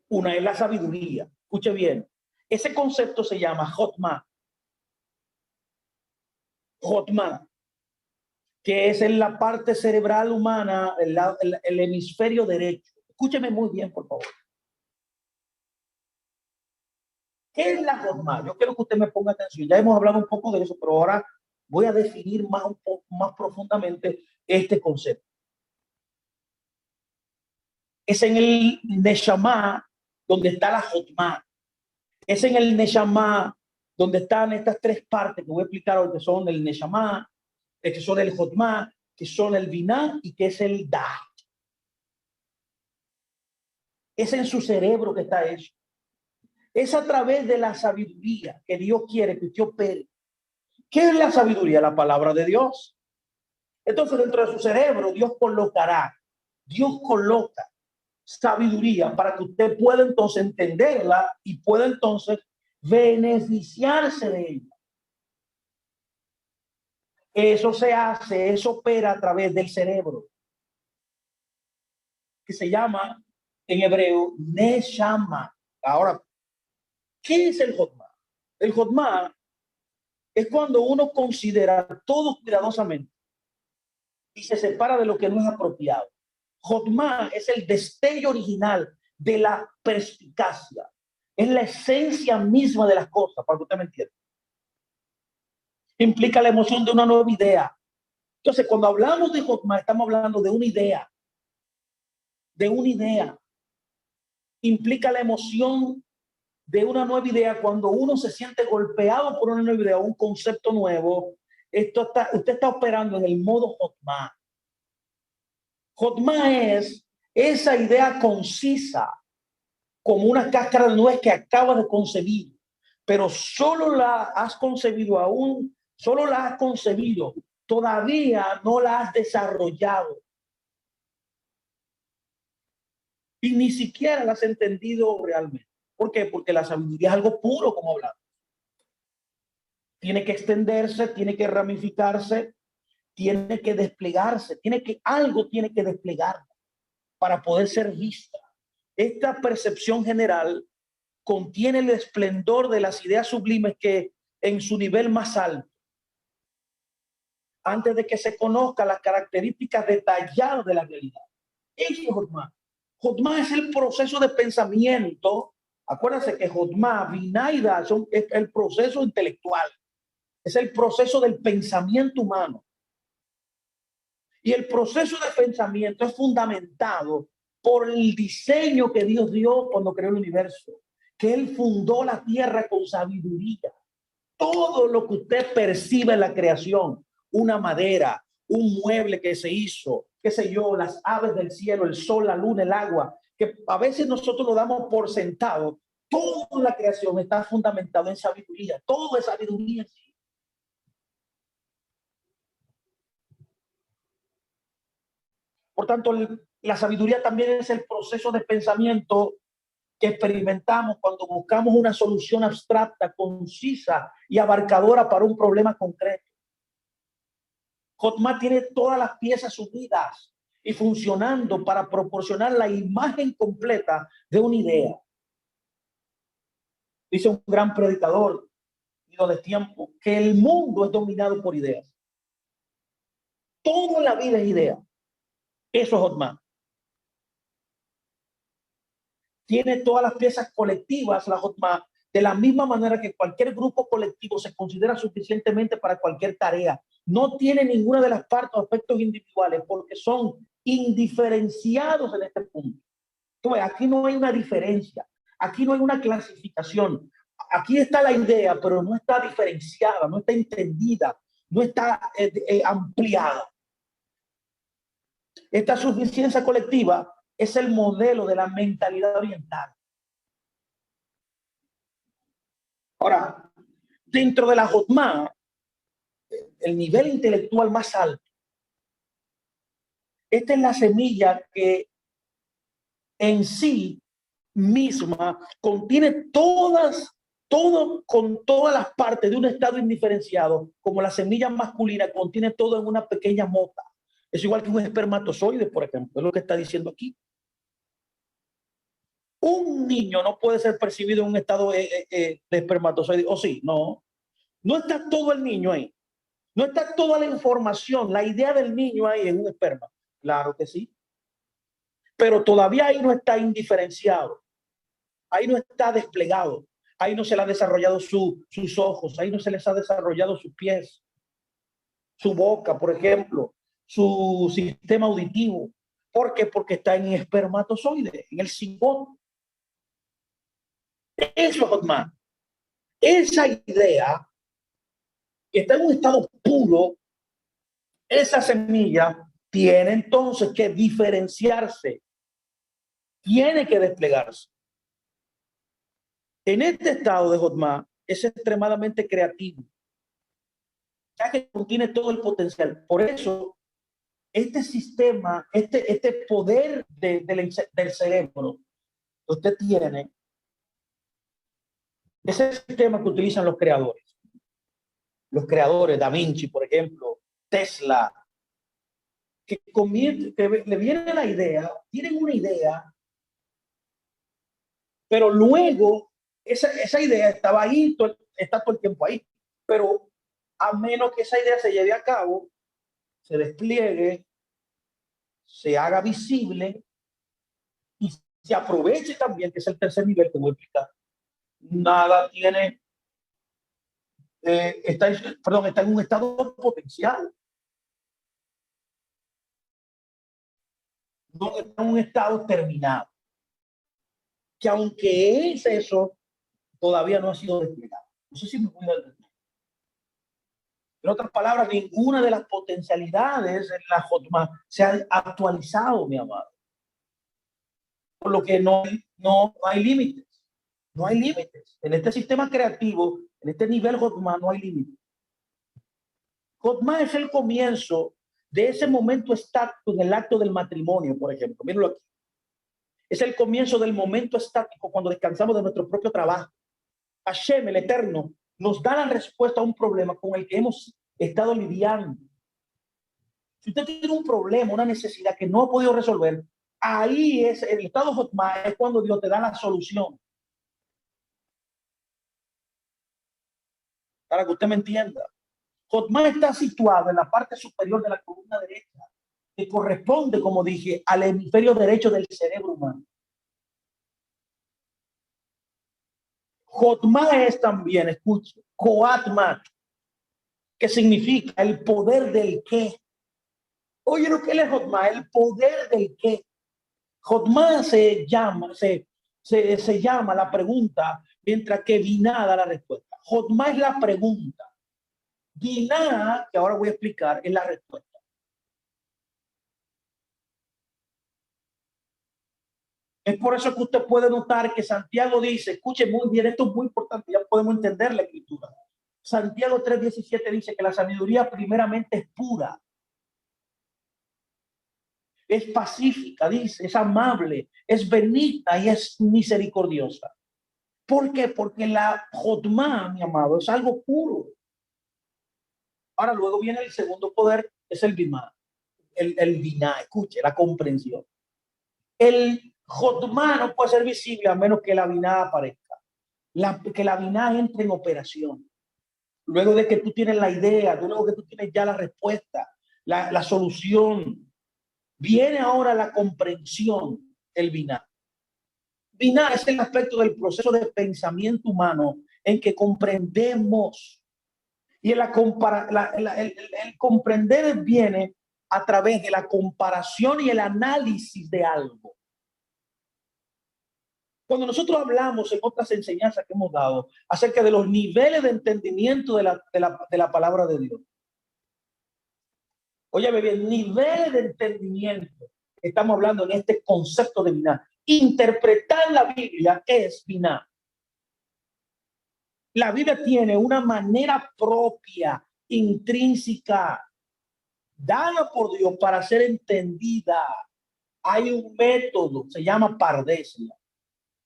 Una es la sabiduría. Escuche bien. Ese concepto se llama Jotma. Jotma, que es en la parte cerebral humana, el hemisferio derecho. Escúcheme muy bien, por favor. ¿Qué es la Jotma? Yo quiero que usted me ponga atención. Ya hemos hablado un poco de eso, pero ahora voy a definir un poco más profundamente este concepto. Es en el Neshama donde está la Jotma. Es en el Neshama donde están estas tres partes que voy a explicar hoy, que son el Neshama, que son el Jotma, que son el Binah y que es el Da. Es en su cerebro que está eso. Es a través de la sabiduría que Dios quiere que usted opere. ¿Qué es la sabiduría? La palabra de Dios. Entonces, dentro de su cerebro, Dios coloca sabiduría para que usted pueda entonces entenderla y pueda entonces beneficiarse de ella. Eso opera a través del cerebro, que se llama en hebreo Neshama. Ahora, ¿qué es el Jotma? El Jotma es cuando uno considera todo cuidadosamente y se separa de lo que no es apropiado. Jotma es el destello original de la perspicacia. Es la esencia misma de las cosas, para que usted me entienda. Implica la emoción de una nueva idea. Entonces, cuando hablamos de Jotma, estamos hablando de una idea. De una idea. Implica la emoción de una nueva idea. Cuando uno se siente golpeado por una nueva idea, un concepto nuevo, usted está operando en el modo Jotma. Jotma es esa idea concisa, como una cáscara de nuez que acabas de concebir, pero solo la has concebido aún, solo la has concebido, todavía no la has desarrollado. Y ni siquiera la has entendido realmente. ¿Por qué? Porque la sabiduría es algo puro, como hablamos. Tiene que extenderse, tiene que ramificarse, tiene que desplegarse, algo tiene que desplegar para poder ser vista. Esta percepción general contiene el esplendor de las ideas sublimes que en su nivel más alto, antes de que se conozcan las características detalladas de la realidad. Eso es Jotma. Jotma es el proceso de pensamiento. Acuérdense que Jotma, Vinaida, es el proceso intelectual. Es el proceso del pensamiento humano. Y el proceso de pensamiento es fundamentado por el diseño que Dios dio cuando creó el universo, que Él fundó la tierra con sabiduría. Todo lo que usted percibe en la creación, una madera, un mueble que se hizo, qué sé yo, las aves del cielo, el sol, la luna, el agua, que a veces nosotros lo damos por sentado. Toda la creación está fundamentada en sabiduría, todo es sabiduría. Por tanto, la sabiduría también es el proceso de pensamiento que experimentamos cuando buscamos una solución abstracta, concisa y abarcadora para un problema concreto. Jotma tiene todas las piezas unidas y funcionando para proporcionar la imagen completa de una idea. Dice un gran predicador de tiempo que el mundo es dominado por ideas. Toda la vida es idea. Eso es Jotma. Tiene todas las piezas colectivas, la Jotma, de la misma manera que cualquier grupo colectivo se considera suficientemente para cualquier tarea. No tiene ninguna de las partes o aspectos individuales porque son indiferenciados en este punto. Entonces, aquí no hay una diferencia, aquí no hay una clasificación. Aquí está la idea, pero no está diferenciada, no está entendida, no está ampliada. Esta suficiencia colectiva es el modelo de la mentalidad oriental. Ahora, dentro de la Jotma, el nivel intelectual más alto, esta es la semilla que en sí misma contiene todo con todas las partes de un estado indiferenciado, como la semilla masculina contiene todo en una pequeña mota. Es igual que un espermatozoide, por ejemplo, es lo que está diciendo aquí. Un niño no puede ser percibido en un estado de espermatozoide, o sí, no está todo el niño ahí, no está toda la información, la idea del niño ahí en un esperma, claro que sí, pero todavía ahí no está indiferenciado, ahí no está desplegado, ahí no se le ha desarrollado sus ojos, ahí no se les ha desarrollado sus pies, su boca, por ejemplo, su sistema auditivo. ¿Por qué? Porque está en espermatozoide, en el cigoto. Eso es Jotma. Esa idea que está en un estado puro, esa semilla tiene entonces que diferenciarse, tiene que desplegarse. En este estado de Jotma es extremadamente creativo, ya que contiene todo el potencial. Por eso, este sistema, este poder del cerebro que usted tiene, es el sistema que utilizan los creadores. Los creadores, Da Vinci, por ejemplo, Tesla, que le viene la idea, tienen una idea, pero luego esa idea estaba ahí, está todo el tiempo ahí, pero a menos que esa idea se lleve a cabo, se despliegue, se haga visible y se aproveche también, que es el tercer nivel que voy a explicar. Nada tiene, está en un estado potencial, no está en un estado terminado, que aunque es eso, todavía no ha sido desplegado. No sé si me voy a entender. En otras palabras, ninguna de las potencialidades en la Jotma se ha actualizado, mi amado. Por lo que no hay límites. No hay límites. En este sistema creativo, en este nivel Jotma, no hay límites. Jotma es el comienzo de ese momento estático en el acto del matrimonio, por ejemplo. Mírenlo aquí. Es el comienzo del momento estático cuando descansamos de nuestro propio trabajo. Hashem, el Eterno, nos da la respuesta a un problema con el que hemos estado lidiando. Si usted tiene un problema, una necesidad que no ha podido resolver, ahí es el estado Jotma, es cuando Dios te da la solución. Para que usted me entienda. Jotma está situado en la parte superior de la columna derecha, que corresponde, como dije, al hemisferio derecho del cerebro humano. Jotma es también, escuche, Coatma, que significa el poder del qué. Oye, lo que es Jotma, el poder del qué. Jotma se llama la pregunta, mientras que Binah da la respuesta. Jotma es la pregunta. Binah, que ahora voy a explicar, es la respuesta. Es por eso que usted puede notar que Santiago dice, escuche muy bien, esto es muy importante, ya podemos entender la escritura. Santiago 3:17 dice que la sabiduría primeramente es pura, es pacífica, dice, es amable, es benigna y es misericordiosa. ¿Por qué? Porque la Jotma, mi amado, es algo puro. Ahora luego viene el segundo poder, es el Bimá. El Biná, escuche, la comprensión. El Jotmá no puede ser visible a menos que la Biná aparezca. Que la Biná entre en operación. Luego de que tú tienes la idea, luego que tú tienes ya la respuesta, la solución, viene ahora la comprensión, el Biná. Biná es el aspecto del proceso de pensamiento humano en que comprendemos. Y el comprender viene a través de la comparación y el análisis de algo. Cuando nosotros hablamos en otras enseñanzas que hemos dado acerca de los niveles de entendimiento de la palabra de Dios. Oye, bien, niveles de entendimiento. Estamos hablando en este concepto de Biná. Interpretar la Biblia es Biná. La Biblia tiene una manera propia, intrínseca, dada por Dios para ser entendida. Hay un método, se llama pardesia,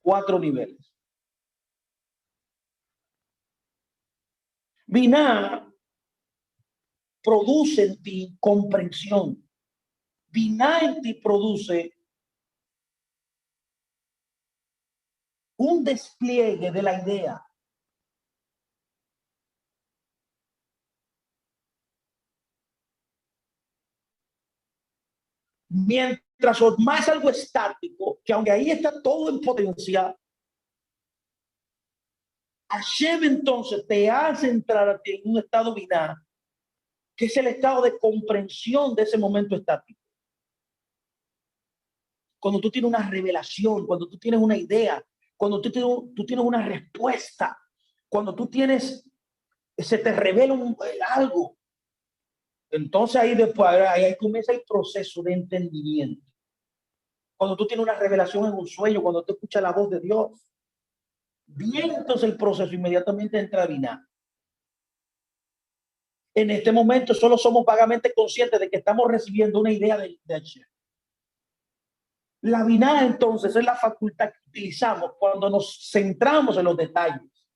4 niveles. Biná produce en ti comprensión. Biná en ti produce un despliegue de la idea. Mientras más algo estático, que aunque ahí está todo en potencial, Hashem entonces te hace entrar a ti en un estado biná, que es el estado de comprensión de ese momento estático. Cuando tú tienes una revelación, cuando tú tienes una idea, cuando tú tienes una respuesta, cuando tú tienes, se te revela algo. Entonces ahí después, ahí comienza el proceso de entendimiento. Cuando tú tienes una revelación en un sueño, cuando tú escuchas la voz de Dios, viene entonces el proceso inmediatamente entra a Biná. En este momento solo somos vagamente conscientes de que estamos recibiendo una idea de Hashem. La Biná entonces es la facultad que utilizamos cuando nos centramos en los detalles,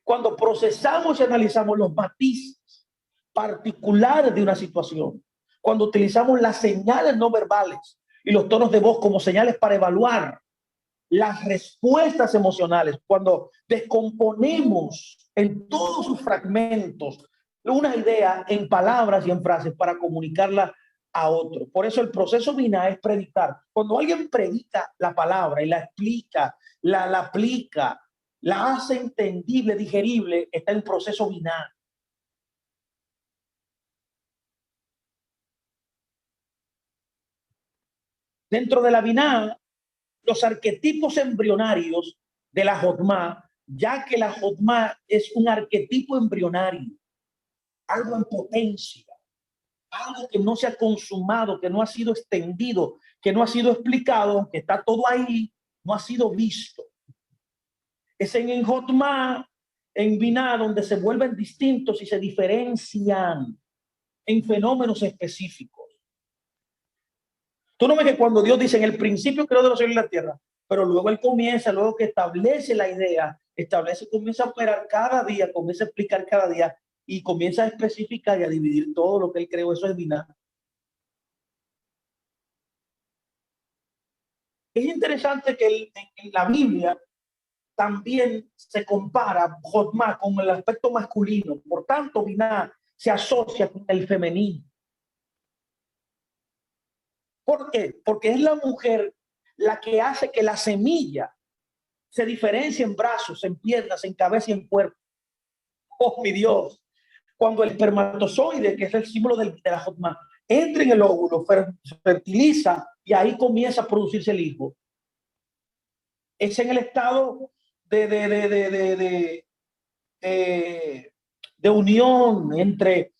cuando procesamos y analizamos los matices particulares de una situación, cuando utilizamos las señales no verbales y los tonos de voz como señales para evaluar las respuestas emocionales, cuando descomponemos en todos sus fragmentos una idea en palabras y en frases para comunicarla a otro. Por eso el proceso Biná es predicar. Cuando alguien predica la palabra y la explica, la aplica, la hace entendible, digerible, está en proceso Biná. Dentro de la Biná, los arquetipos embrionarios de la Jotmá, ya que la Jotmá es un arquetipo embrionario, algo en potencia, algo que no se ha consumado, que no ha sido extendido, que no ha sido explicado, que está todo ahí, no ha sido visto. Es en Jotmá, en Biná, donde se vuelven distintos y se diferencian en fenómenos específicos. Tú no ves que cuando Dios dice en el principio creó de los cielos y la tierra, pero luego Él comienza, luego que establece la idea, comienza a operar cada día, comienza a explicar cada día y comienza a especificar y a dividir todo lo que Él creó. Eso es Biná. Es interesante que en la Biblia también se compara Jotmá con el aspecto masculino. Por tanto, Biná se asocia con el femenino. ¿Por qué? Porque es la mujer la que hace que la semilla se diferencie en brazos, en piernas, en cabeza y en cuerpo. Oh, mi Dios. Cuando el espermatozoide, que es el símbolo de la Jotmá, entra en el óvulo, fertiliza y ahí comienza a producirse el hijo. Es en el estado de unión entre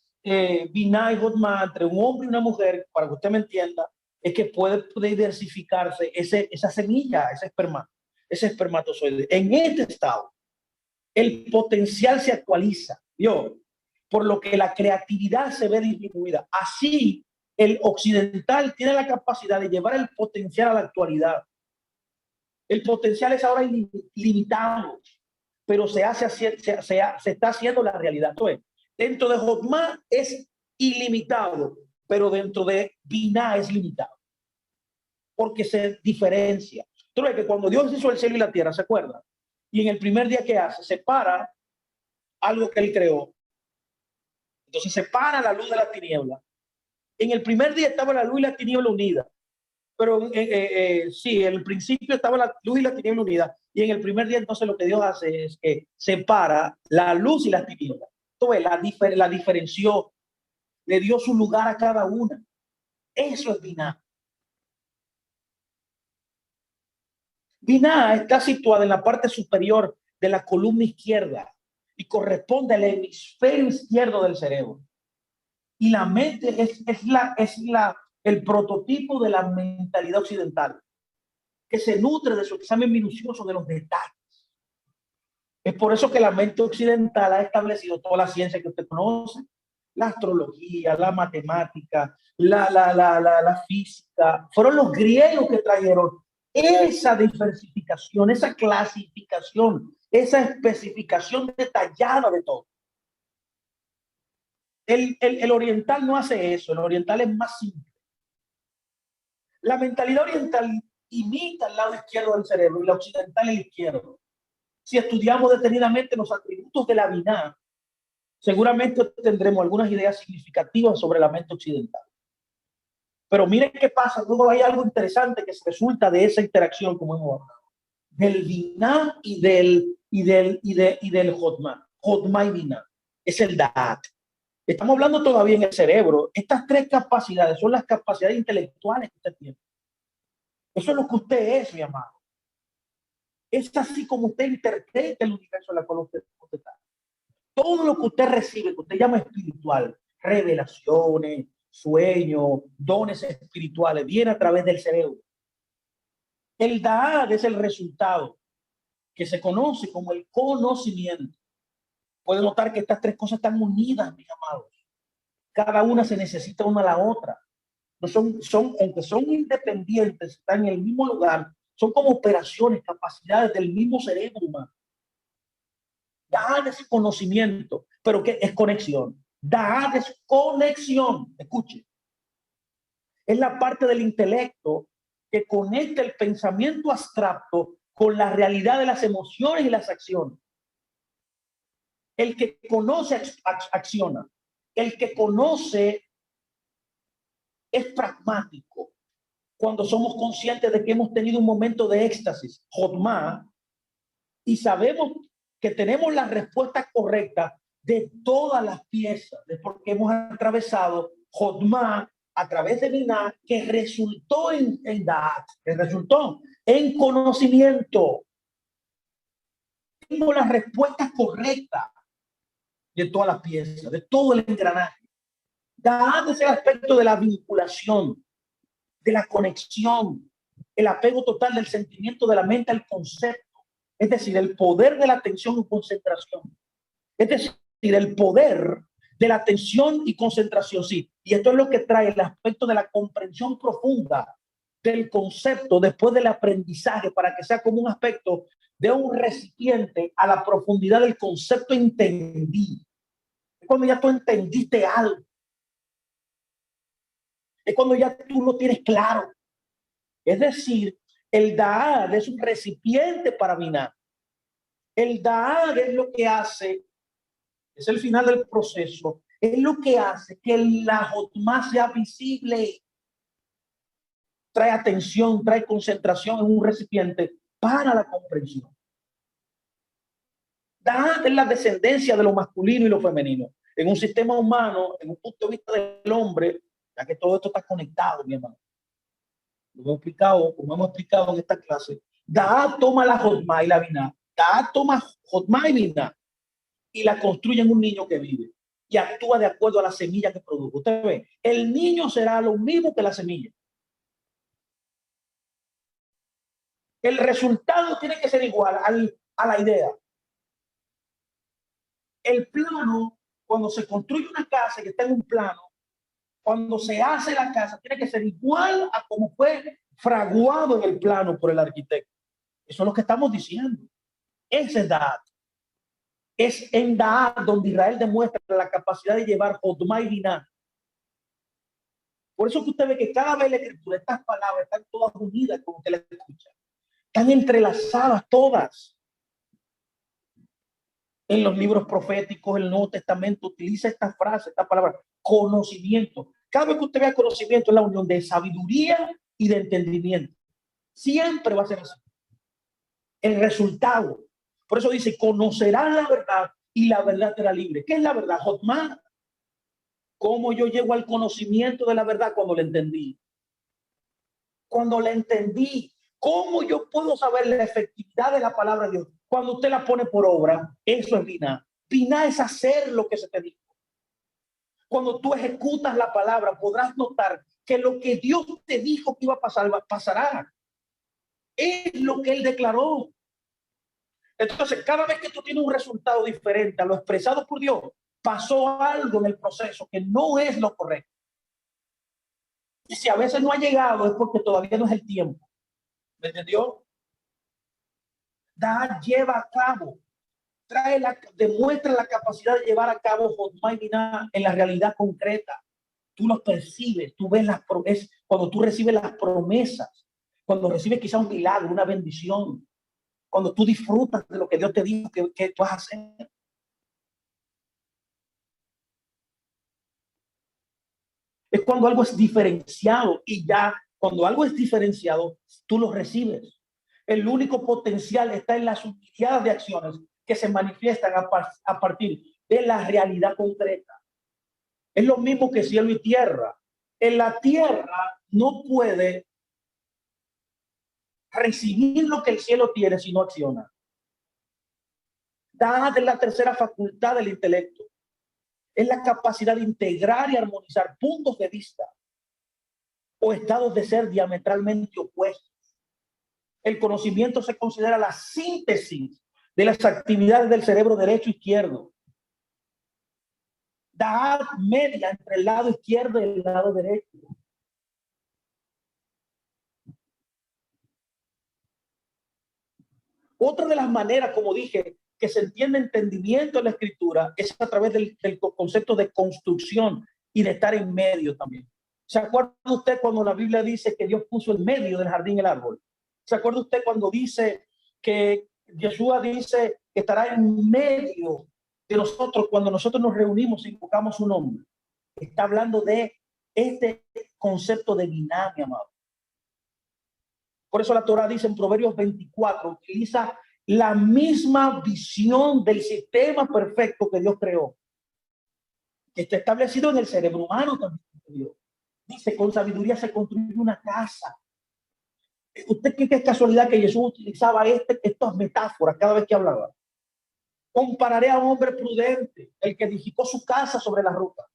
Biná y Jotmá, entre un hombre y una mujer, para que usted me entienda, es que puede diversificarse esa semilla, ese espermatozoide. En este estado, el potencial se actualiza, ¿vio? Por lo que la creatividad se ve disminuida. Así, el occidental tiene la capacidad de llevar el potencial a la actualidad. El potencial es ahora ilimitado, pero se está haciendo la realidad. Entonces, dentro de Jotmá es ilimitado, pero dentro de Binah es limitado, porque se diferencia. Tú ves que cuando Dios hizo el cielo y la tierra, ¿se acuerdan? Y en el primer día que hace, separa algo que él creó. Entonces separa la luz de la tiniebla. En el primer día estaba la luz y la tiniebla unidas. Pero sí, en el principio estaba la luz y la tiniebla unidas. Y en el primer día entonces lo que Dios hace es que separa la luz y las tinieblas. Entonces la diferenció, le dio su lugar a cada una. Eso es Binah. Binah está situada en la parte superior de la columna izquierda y corresponde al hemisferio izquierdo del cerebro. Y la mente el prototipo de la mentalidad occidental, que se nutre de su examen minucioso de los detalles. Es por eso que la mente occidental ha establecido toda la ciencia que usted conoce, la astrología, la matemática, la física. Fueron los griegos que trajeron esa diversificación, esa clasificación, esa especificación detallada de todo. El oriental no hace eso, el oriental es más simple. La mentalidad oriental imita el lado izquierdo del cerebro y la occidental el izquierdo. Si estudiamos detenidamente los atributos de la Binah, seguramente tendremos algunas ideas significativas sobre la mente occidental. Pero miren qué pasa, luego hay algo interesante que resulta de esa interacción, como hemos hablado, del Binah y del Jotma. Jotma y Binah es el Da'at. Estamos hablando todavía en el cerebro. Estas tres capacidades son las capacidades intelectuales que usted tiene. Eso es lo que usted es, mi amado. Es así como usted interpreta el universo en la cual usted está. Todo lo que usted recibe, que usted llama espiritual, revelaciones, sueños, dones espirituales, viene a través del cerebro. El Da'at es el resultado que se conoce como el conocimiento. Puede notar que estas tres cosas están unidas, mis amados. Cada una se necesita una a la otra. No aunque son independientes, están en el mismo lugar, son como operaciones, capacidades del mismo cerebro humano. Da'at es conocimiento, pero ¿qué es conexión? Da'at es conexión. Escuche. Es la parte del intelecto que conecta el pensamiento abstracto con la realidad de las emociones y las acciones. El que conoce acciona. El que conoce es pragmático. Cuando somos conscientes de que hemos tenido un momento de éxtasis, Jotma, y sabemos que tenemos la respuesta correcta de todas las piezas, de porque hemos atravesado Jotma a través de Binah, que resultó en Da'at, que resultó en conocimiento. Tengo la respuesta correcta de todas las piezas, de todo el engranaje. Da'at es el aspecto de la vinculación, de la conexión, el apego total del sentimiento de la mente al concepto, es decir, el poder de la atención y concentración, es decir, el poder de la atención y concentración, sí, y esto es lo que trae el aspecto de la comprensión profunda del concepto después del aprendizaje, para que sea como un aspecto de un recipiente a la profundidad del concepto entendido. Es cuando ya tú entendiste algo, es cuando ya tú lo tienes claro. Es decir, el Da'at es un recipiente para Binah. El Da'at es lo que hace, es el final del proceso, es lo que hace que la Jotma sea visible. Trae atención, trae concentración en un recipiente para la comprensión. Da'at es la descendencia de lo masculino y lo femenino. En un sistema humano, en un punto de vista del hombre, ya que todo esto está conectado, mi hermano. Como hemos explicado en esta clase, Da'at toma la Jotma y la Binah. Da'at toma Jotma y Binah y la construye en un niño que vive y actúa de acuerdo a la semilla que produjo. Usted ve, el niño será lo mismo que la semilla. El resultado tiene que ser igual a la idea. El plano, cuando se construye una casa que está en un plano, cuando se hace la casa, tiene que ser igual a como fue fraguado en el plano por el arquitecto. Eso es lo que estamos diciendo. Ese es Da'at. Es en Da'at donde Israel demuestra la capacidad de llevar Jotma y Binah Por eso que usted ve que cada vez la escritura, estas palabras están todas unidas como usted la escucha. Están entrelazadas todas. En los libros proféticos, el Nuevo Testamento utiliza esta frase, esta palabra, conocimiento. Cada vez que usted vea conocimiento es la unión de sabiduría y de entendimiento. Siempre va a ser así. El resultado. Por eso dice, conocerán la verdad y la verdad será libre. ¿Qué es la verdad? Jotmá. ¿Cómo yo llego al conocimiento de la verdad? Cuando la entendí. Cuando la entendí. ¿Cómo yo puedo saber la efectividad de la palabra de Dios? Cuando usted la pone por obra. Eso es biná. Biná es hacer lo que se te dijo. Cuando tú ejecutas la palabra, podrás notar que lo que Dios te dijo que iba a pasar, pasará. Es lo que Él declaró. Entonces, cada vez que tú tienes un resultado diferente a lo expresado por Dios, pasó algo en el proceso que no es lo correcto. Y si a veces no ha llegado, es porque todavía no es el tiempo. ¿Me entendió? Lleva a cabo, demuestra la capacidad de llevar a cabo Jotmá y Biná en la realidad concreta. Tú los percibes, tú ves las promesas, cuando tú recibes las promesas, cuando recibes quizá un milagro, una bendición, cuando tú disfrutas de lo que Dios te dijo que tú vas a hacer. Es cuando algo es diferenciado y ya cuando algo es diferenciado, tú lo recibes. El único potencial está en las unidades de acciones que se manifiestan a partir de la realidad concreta. Es lo mismo que cielo y tierra. En la tierra no puede recibir lo que el cielo tiene si no acciona. Es la tercera facultad del intelecto. Es la capacidad de integrar y armonizar puntos de vista o estados de ser diametralmente opuestos. El conocimiento se considera la síntesis de las actividades del cerebro derecho e izquierdo. Media entre el lado izquierdo y el lado derecho. Otra de las maneras, como dije, que se entiende entendimiento en la escritura es a través del concepto de construcción y de estar en medio también. ¿Se acuerda usted cuando la Biblia dice que Dios puso en medio del jardín el árbol? ¿Se acuerda usted cuando dice que Yeshua dice que estará en medio de nosotros cuando nosotros nos reunimos y invocamos su nombre? Está hablando de este concepto de biná, mi amado. Por eso la Torah dice en Proverbios 24, utiliza la misma visión del sistema perfecto que Dios creó, que está establecido en el cerebro humano también. Dice, con sabiduría se construye una casa. ¿Usted cree que es casualidad que Jesús utilizaba estas metáforas cada vez que hablaba? Compararé a un hombre prudente, el que edificó su casa sobre la roca.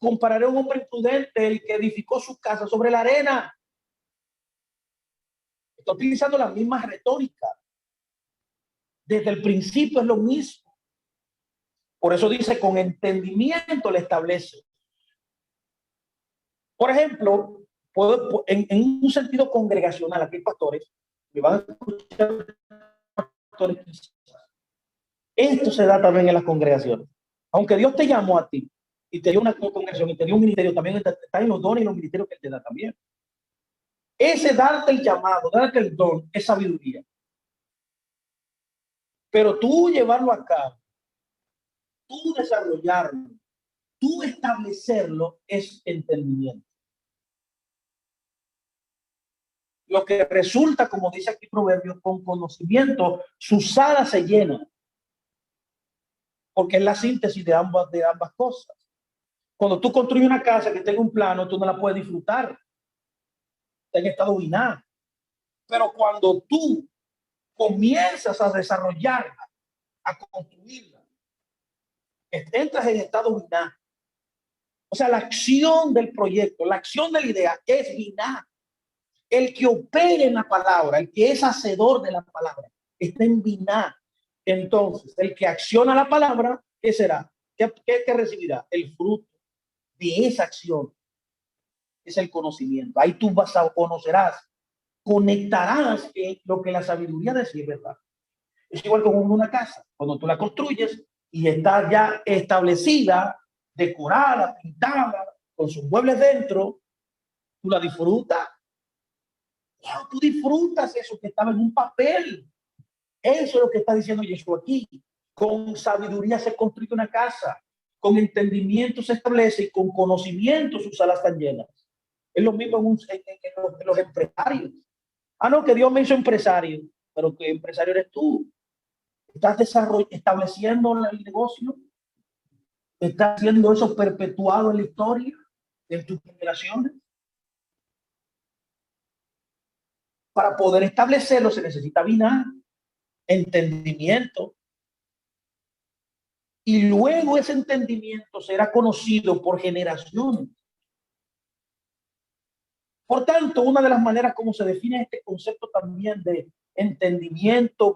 Compararé a un hombre prudente, el que edificó su casa sobre la arena. Está utilizando la misma retórica. Desde el principio es lo mismo. Por eso dice, con entendimiento le establece. Por ejemplo, en un sentido congregacional, aquí hay pastores, me van a escuchar pastores. Esto se da también en las congregaciones. Aunque Dios te llamó a ti y te dio una congregación y te dio un ministerio, también está en los dones y los ministerios que Él te da también. Ese darte el llamado, darte el don, es sabiduría. Pero tú llevarlo a cabo, tú desarrollarlo, tú establecerlo, es entendimiento. Lo que resulta, como dice aquí Proverbios, con conocimiento, su sala se llena. Porque es la síntesis de ambas cosas. Cuando tú construyes una casa que tenga un plano, tú no la puedes disfrutar. Está en estado biná. Pero cuando tú comienzas a desarrollarla, a construirla, entras en estado biná. O sea, la acción del proyecto, la acción de la idea es biná. El que opere en la palabra, el que es hacedor de la palabra, está en biná. Entonces, el que acciona la palabra, ¿qué será? ¿Qué recibirá? El fruto de esa acción. Es el conocimiento. Ahí tú conocerás, conectarás lo que la sabiduría decía, ¿verdad? Es igual como una casa. Cuando tú la construyes, y está ya establecida, decorada, pintada, con sus muebles dentro, tú la disfrutas. Wow, tú disfrutas eso que estaba en un papel. Eso es lo que está diciendo Yeshua aquí. Con sabiduría se construye una casa, con entendimiento se establece y con conocimiento sus salas están llenas. Es lo mismo en los empresarios. Ah, no, que Dios me hizo empresario, pero que empresario eres tú. Estás estableciendo el negocio, estás haciendo eso perpetuado en la historia, en tus generaciones. Para poder establecerlo se necesita vinagre, entendimiento. Y luego ese entendimiento será conocido por generaciones. Por tanto, una de las maneras como se define este concepto también de entendimiento,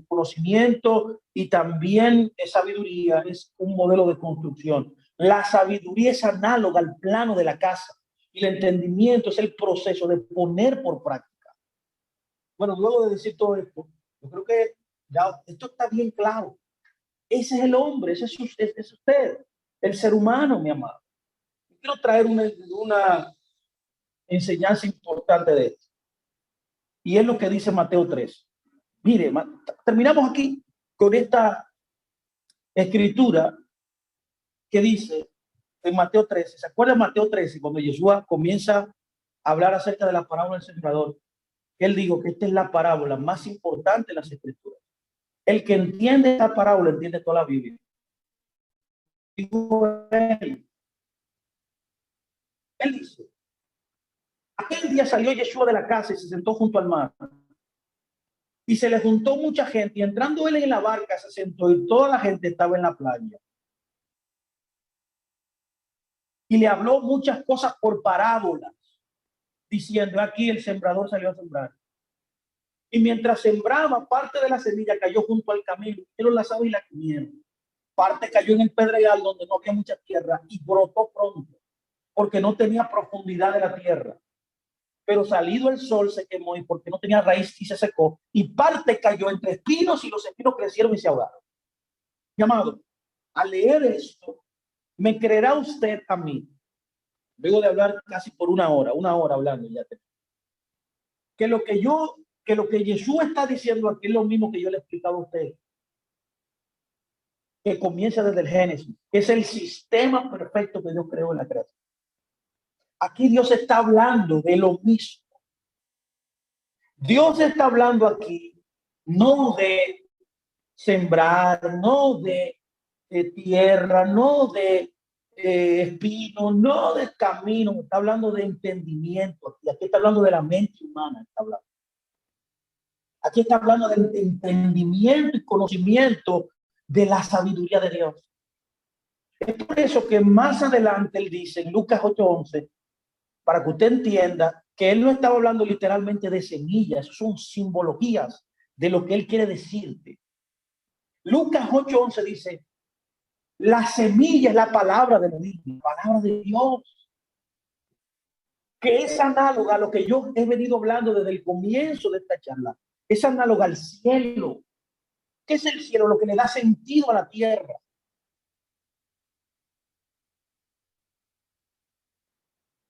conocimiento y también sabiduría es un modelo de construcción. La sabiduría es análoga al plano de la casa y el entendimiento es el proceso de poner por práctica. Bueno, luego de decir todo esto, yo creo que ya esto está bien claro. Ese es el hombre, ese es usted, el ser humano, mi amado. Quiero traer una enseñanza importante de esto. Y es lo que dice Mateo 3. Mire, terminamos aquí con esta escritura que dice en Mateo 13. ¿Se acuerdan de Mateo 13? Cuando Yeshua comienza a hablar acerca de la parábola del sembrador. Él dijo que esta es la parábola más importante de las escrituras. El que entiende esta parábola entiende toda la Biblia. Él dice, aquel día salió Yeshua de la casa y se sentó junto al mar. Y se le juntó mucha gente y entrando él en la barca se sentó y toda la gente estaba en la playa. Y le habló muchas cosas por parábolas, diciendo, aquí el sembrador salió a sembrar. Y mientras sembraba, parte de la semilla cayó junto al camino, pero las aves y la comieron. Parte cayó en el pedregal donde no había mucha tierra y brotó pronto, porque no tenía profundidad de la tierra. Pero salido el sol se quemó y porque no tenía raíz y se secó. Y parte cayó entre espinos y los espinos crecieron y se ahogaron. Mi amado, al leer esto, me creerá usted a mí, luego de hablar casi por una hora hablando ya, que lo que Jesús está diciendo aquí es lo mismo que yo le he explicado a usted, que comienza desde el Génesis, que es el sistema perfecto que Dios creó en la creación. Aquí Dios está hablando de lo mismo. Dios está hablando aquí no de sembrar, no de tierra, no de espino, no de camino, está hablando de entendimiento. Aquí está hablando de la mente humana. Aquí está hablando de entendimiento y conocimiento de la sabiduría de Dios. Es por eso que más adelante él dice en Lucas 8:11, para que usted entienda que él no estaba hablando literalmente de semillas, son simbologías de lo que él quiere decirte. Lucas 8:11 dice, la semilla es la palabra de Dios, la palabra de Dios, que es análoga a lo que yo he venido hablando desde el comienzo de esta charla. Es análoga al cielo. ¿Qué es el cielo? Lo que le da sentido a la tierra.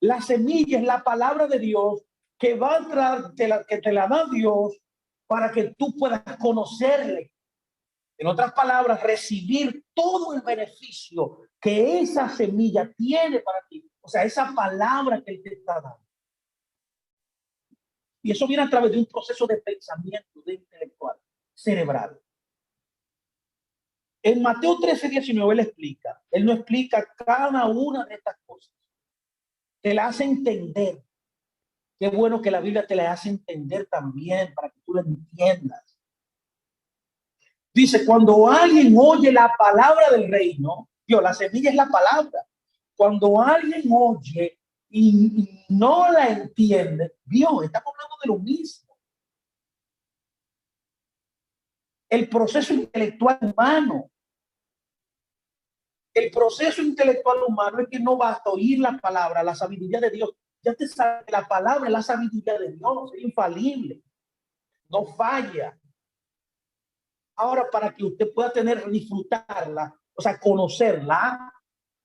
La semilla es la palabra de Dios que va a entrar, que te la da Dios para que tú puedas conocerle. En otras palabras, recibir todo el beneficio que esa semilla tiene para ti. O sea, esa palabra que él te está dando. Y eso viene a través de un proceso de pensamiento, de intelectual, cerebral. En Mateo 13:19 él no explica cada una de estas cosas. Te la hace entender. Qué bueno que la Biblia te la hace entender también para que tú la entiendas. Dice, cuando alguien oye la palabra del reino, Dios, la semilla es la palabra. Cuando alguien oye y no la entiende, Dios, estamos hablando de lo mismo. El proceso intelectual humano. El proceso intelectual humano es que no basta oír la palabra, la sabiduría de Dios. Ya te sabe que la palabra es la sabiduría de Dios, es infalible, no falla. Ahora, para que usted pueda disfrutarla, o sea, conocerla,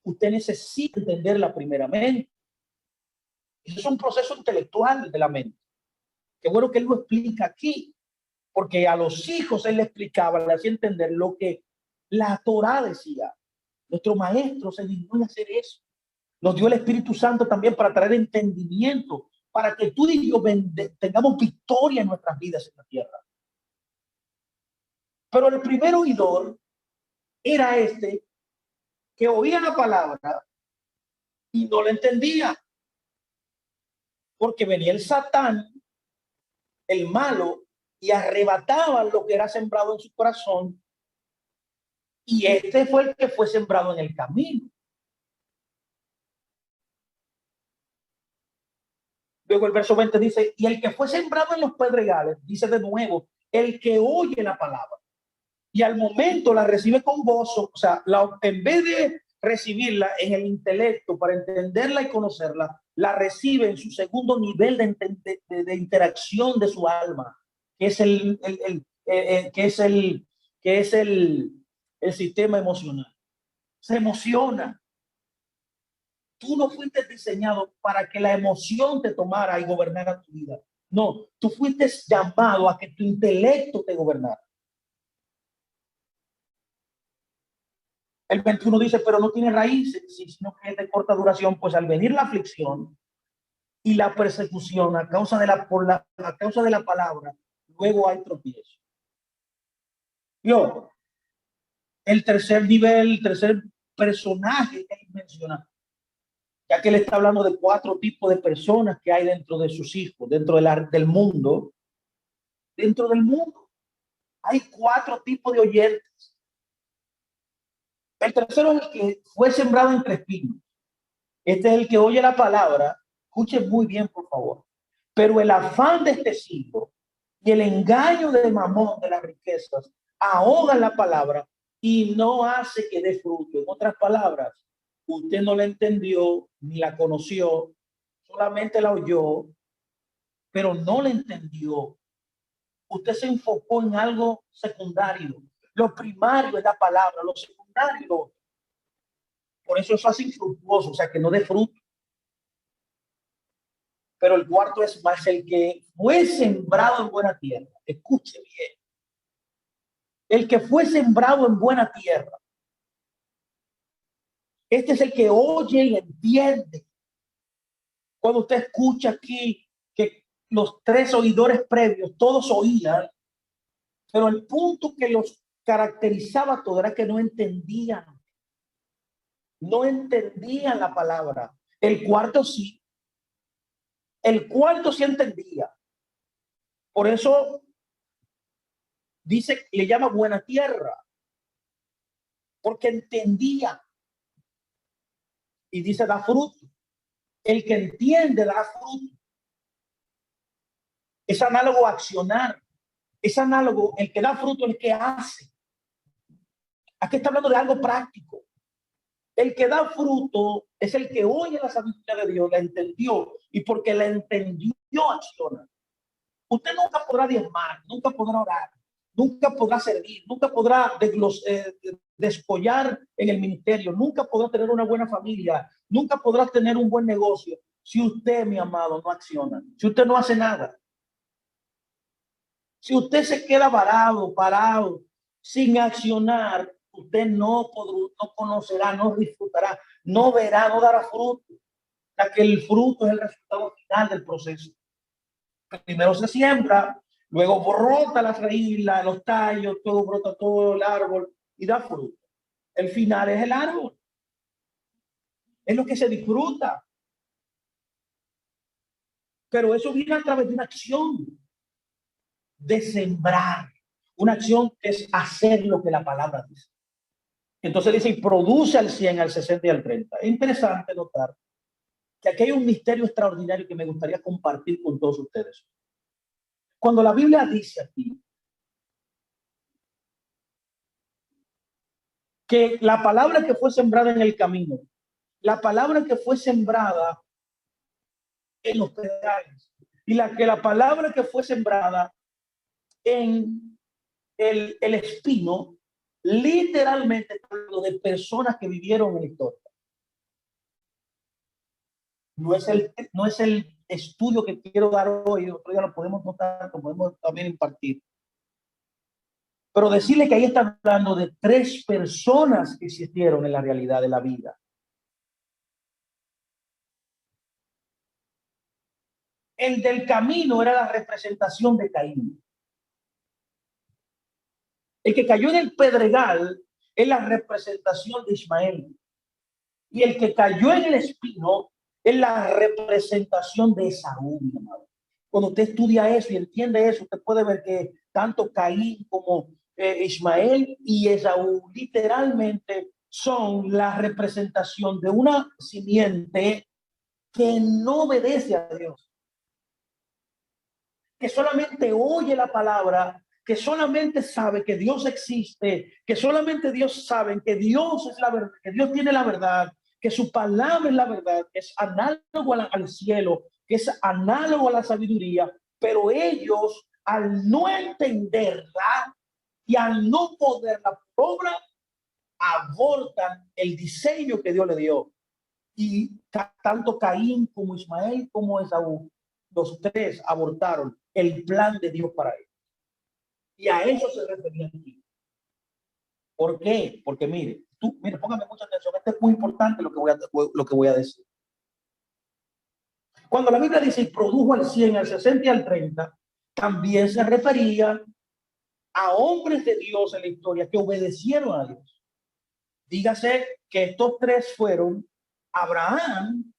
usted necesita entenderla primeramente. Eso es un proceso intelectual de la mente. Qué bueno que él lo explica aquí, porque a los hijos él le explicaba, le hacía entender lo que la Torá decía. Nuestro maestro se dignó de hacer eso. Nos dio el Espíritu Santo también para traer entendimiento, para que tú y yo tengamos victoria en nuestras vidas en la tierra. Pero el primer oidor era este que oía la palabra y no la entendía, porque venía el Satán, el malo, y arrebataba lo que era sembrado en su corazón, y este fue el que fue sembrado en el camino. Luego el verso 20 dice, y el que fue sembrado en los pedregales, dice de nuevo, el que oye la palabra y al momento la recibe con gozo, o sea, en vez de recibirla en el intelecto para entenderla y conocerla, la recibe en su segundo nivel de interacción de su alma, que es el sistema emocional. Se emociona. Tú no fuiste diseñado para que la emoción te tomara y gobernara tu vida. No, tú fuiste llamado a que tu intelecto te gobernara. El 21 dice, pero no tiene raíces, sino que es de corta duración, pues al venir la aflicción y la persecución a causa de a causa de la palabra, luego hay tropiezo. Yo, el tercer nivel, el tercer personaje que él menciona, ya que él está hablando de 4 tipos de personas que hay dentro de sus hijos, dentro del mundo. Dentro del mundo hay 4 tipos de oyentes. El tercero es el que fue sembrado entre espinos. Este es el que oye la palabra. Escuche muy bien, por favor. Pero el afán de este siglo y el engaño de Mamón de las riquezas ahogan la palabra y no hace que dé fruto. En otras palabras, usted no la entendió ni la conoció, solamente la oyó, pero no la entendió. Usted se enfocó en algo secundario. Lo primario es la palabra, lo secundario. Por eso es así infructuoso, o sea, que no dé fruto. Pero el cuarto es más el que fue sembrado en buena tierra. Escuche bien. El que fue sembrado en buena tierra. Este es el que oye y entiende. Cuando usted escucha aquí que los 3 oidores previos, todos oían, pero el punto que los caracterizaba todo era que no entendían. No entendían la palabra. El cuarto sí. El cuarto sí entendía. Por eso dice, le llama buena tierra, porque entendía. Y dice, da fruto. El que entiende da fruto. Es análogo a accionar. Es análogo, el que da fruto, el que hace. Aquí está hablando de algo práctico. El que da fruto es el que oye la sabiduría de Dios, la entendió, y porque la entendió, acciona. Usted nunca podrá diezmar, nunca podrá orar, nunca podrá servir, nunca podrá despollar en el ministerio, nunca podrá tener una buena familia, nunca podrá tener un buen negocio si usted, mi amado, no acciona, si usted no hace nada. Si usted se queda parado, sin accionar, usted no conocerá, no disfrutará, no verá, no dará fruto. Ya que el fruto es el resultado final del proceso. Primero se siembra, luego brota la raíz, los tallos, todo brota, todo el árbol y da fruto. El final es el árbol. Es lo que se disfruta. Pero eso viene a través de una acción de sembrar. Una acción que es hacer lo que la palabra dice. Entonces dice, y produce al 100, al 60 y al 30. Es interesante notar que aquí hay un misterio extraordinario que me gustaría compartir con todos ustedes. Cuando la Biblia dice aquí que la palabra que fue sembrada en el camino, la palabra que fue sembrada en los pedregales y la palabra que fue sembrada en el espino, literalmente está hablando de personas que vivieron en la historia. No es el estudio que quiero dar hoy, otro día lo podemos notar, lo podemos también impartir. Pero decirle que ahí está hablando de 3 personas que existieron en la realidad de la vida. El del camino era la representación de Caín. El que cayó en el pedregal es la representación de Ismael. Y el que cayó en el espino es la representación de Esaú. Cuando usted estudia eso y entiende eso, usted puede ver que tanto Caín como Ismael y Esaú literalmente son la representación de una simiente que no obedece a Dios, que solamente oye la palabra, que solamente sabe que Dios existe, que solamente Dios sabe que Dios es la verdad, que Dios tiene la verdad, que su palabra es la verdad, que es análogo al cielo, que es análogo a la sabiduría, pero ellos al no entenderla y al no poderla por obra, abortan el diseño que Dios le dio. Y tanto Caín como Ismael como Esaú, los 3 abortaron el plan de Dios para ellos. Y a eso se refería aquí. ¿Por qué? Porque mire, póngame mucha atención, esto es muy importante lo que voy a decir. Cuando la Biblia dice produjo al 100, al 60 y al 30, también se refería a hombres de Dios en la historia que obedecieron a Dios. Dígase que estos 3 fueron Abraham,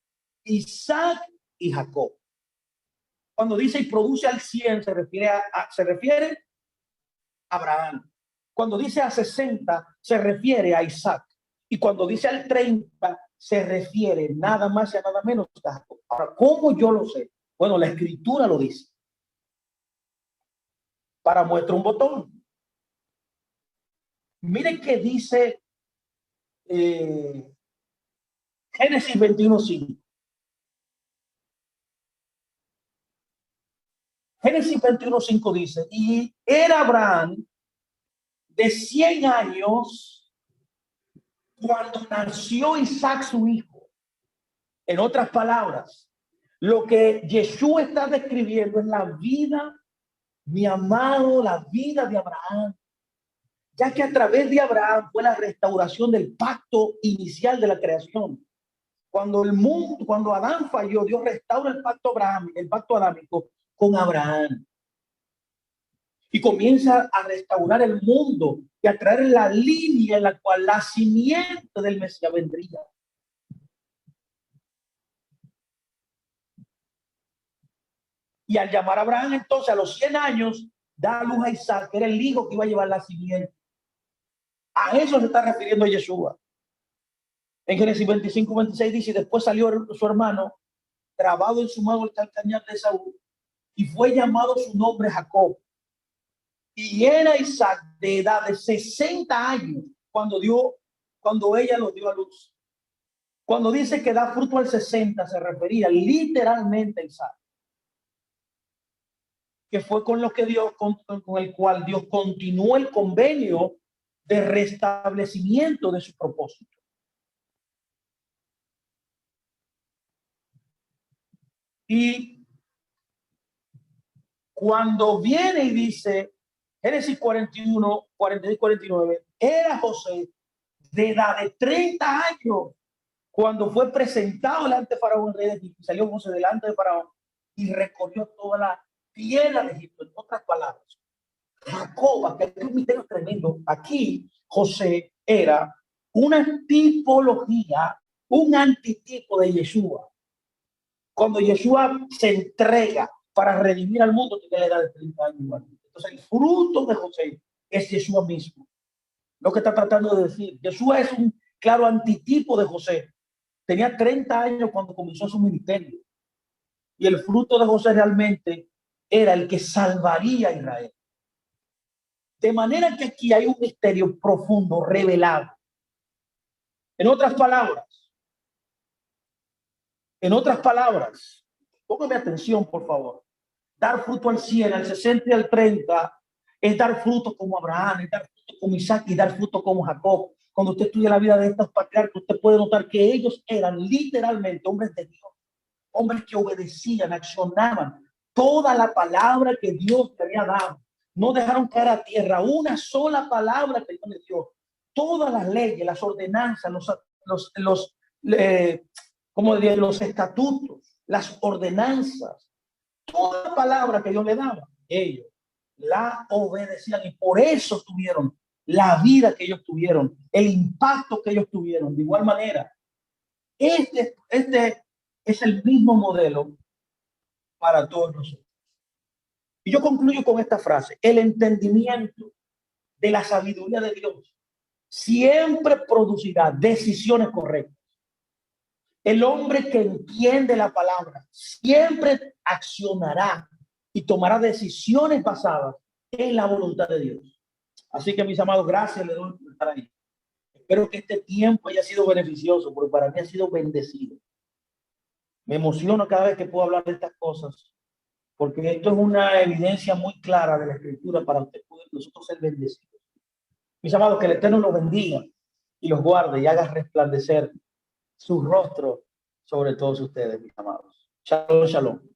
Isaac y Jacob. Cuando dice y produce al 100 se refiere a Abraham. Cuando dice a 60 se refiere a Isaac. Y cuando dice al 30 se refiere nada más y nada menos a Jacob. Ahora, ¿cómo yo lo sé? Bueno, la escritura lo dice. Para muestra un botón. Miren qué dice Génesis 21:5. Génesis 21:5 dice, y era Abraham de 100 años cuando nació Isaac su hijo. En otras palabras, lo que Yeshua está describiendo es la vida, mi amado, la vida de Abraham, ya que a través de Abraham fue la restauración del pacto inicial de la creación. Cuando Adán falló, Dios restaura el pacto adámico con Abraham. Y comienza a restaurar el mundo y a traer la línea en la cual la simiente del Mesías vendría. Y al llamar a Abraham, entonces, a los 100 años, da a luz a Isaac, que era el hijo que iba a llevar la simiente. A eso se está refiriendo Yeshua. En Génesis 25:26 dice, y después salió su hermano, trabado en su mano el calcañar de Saúl, y fue llamado su nombre Jacob. Y era Isaac de edad de 60 años cuando ella lo dio a luz. Cuando dice que da fruto al 60, se refería literalmente a Isaac, que fue con lo que Dios, con el cual Dios continuó el convenio de restablecimiento de su propósito. Y cuando viene y dice, Génesis 41, 42 y 49, era José de edad de 30 años cuando fue presentado delante de Faraón, el rey de Egipto. Salió José delante de Faraón y recorrió toda la tierra de Egipto. En otras palabras, Jacob, que es un misterio tremendo. Aquí José era una tipología, un antitipo de Yeshua. Cuando Yeshua se entrega para redimir al mundo, tiene la edad de 30 años. Entonces, el fruto de José es Yeshua mismo. Lo que está tratando de decir, Yeshua es un claro antitipo de José. Tenía 30 años cuando comenzó su ministerio. Y el fruto de José realmente era el que salvaría a Israel. De manera que aquí hay un misterio profundo, revelado. En otras palabras, póngame atención, por favor. Dar fruto al 100, al 60 y al 30 es dar fruto como Abraham, es dar fruto como Isaac y dar fruto como Jacob. Cuando usted estudia la vida de estos patriarcas, usted puede notar que ellos eran literalmente hombres de Dios, hombres que obedecían, accionaban toda la palabra que Dios le había dado. No dejaron caer a tierra una sola palabra que Dios les dio. Todas las leyes, las ordenanzas, como diría, los estatutos, las ordenanzas, toda palabra que Dios le daba, ellos la obedecían y por eso tuvieron la vida que ellos tuvieron, el impacto que ellos tuvieron. De igual manera, este es el mismo modelo para todos nosotros. Y yo concluyo con esta frase: el entendimiento de la sabiduría de Dios siempre producirá decisiones correctas. El hombre que entiende la palabra siempre accionará y tomará decisiones basadas en la voluntad de Dios. Así que, mis amados, gracias le doy por estar ahí. Espero que este tiempo haya sido beneficioso, porque para mí ha sido bendecido. Me emociono cada vez que puedo hablar de estas cosas, porque esto es una evidencia muy clara de la Escritura para usted poder nosotros ser bendecidos. Mis amados, que el Eterno los bendiga y los guarde y haga resplandecer su rostro sobre todos ustedes, mis amados. Shalom, shalom.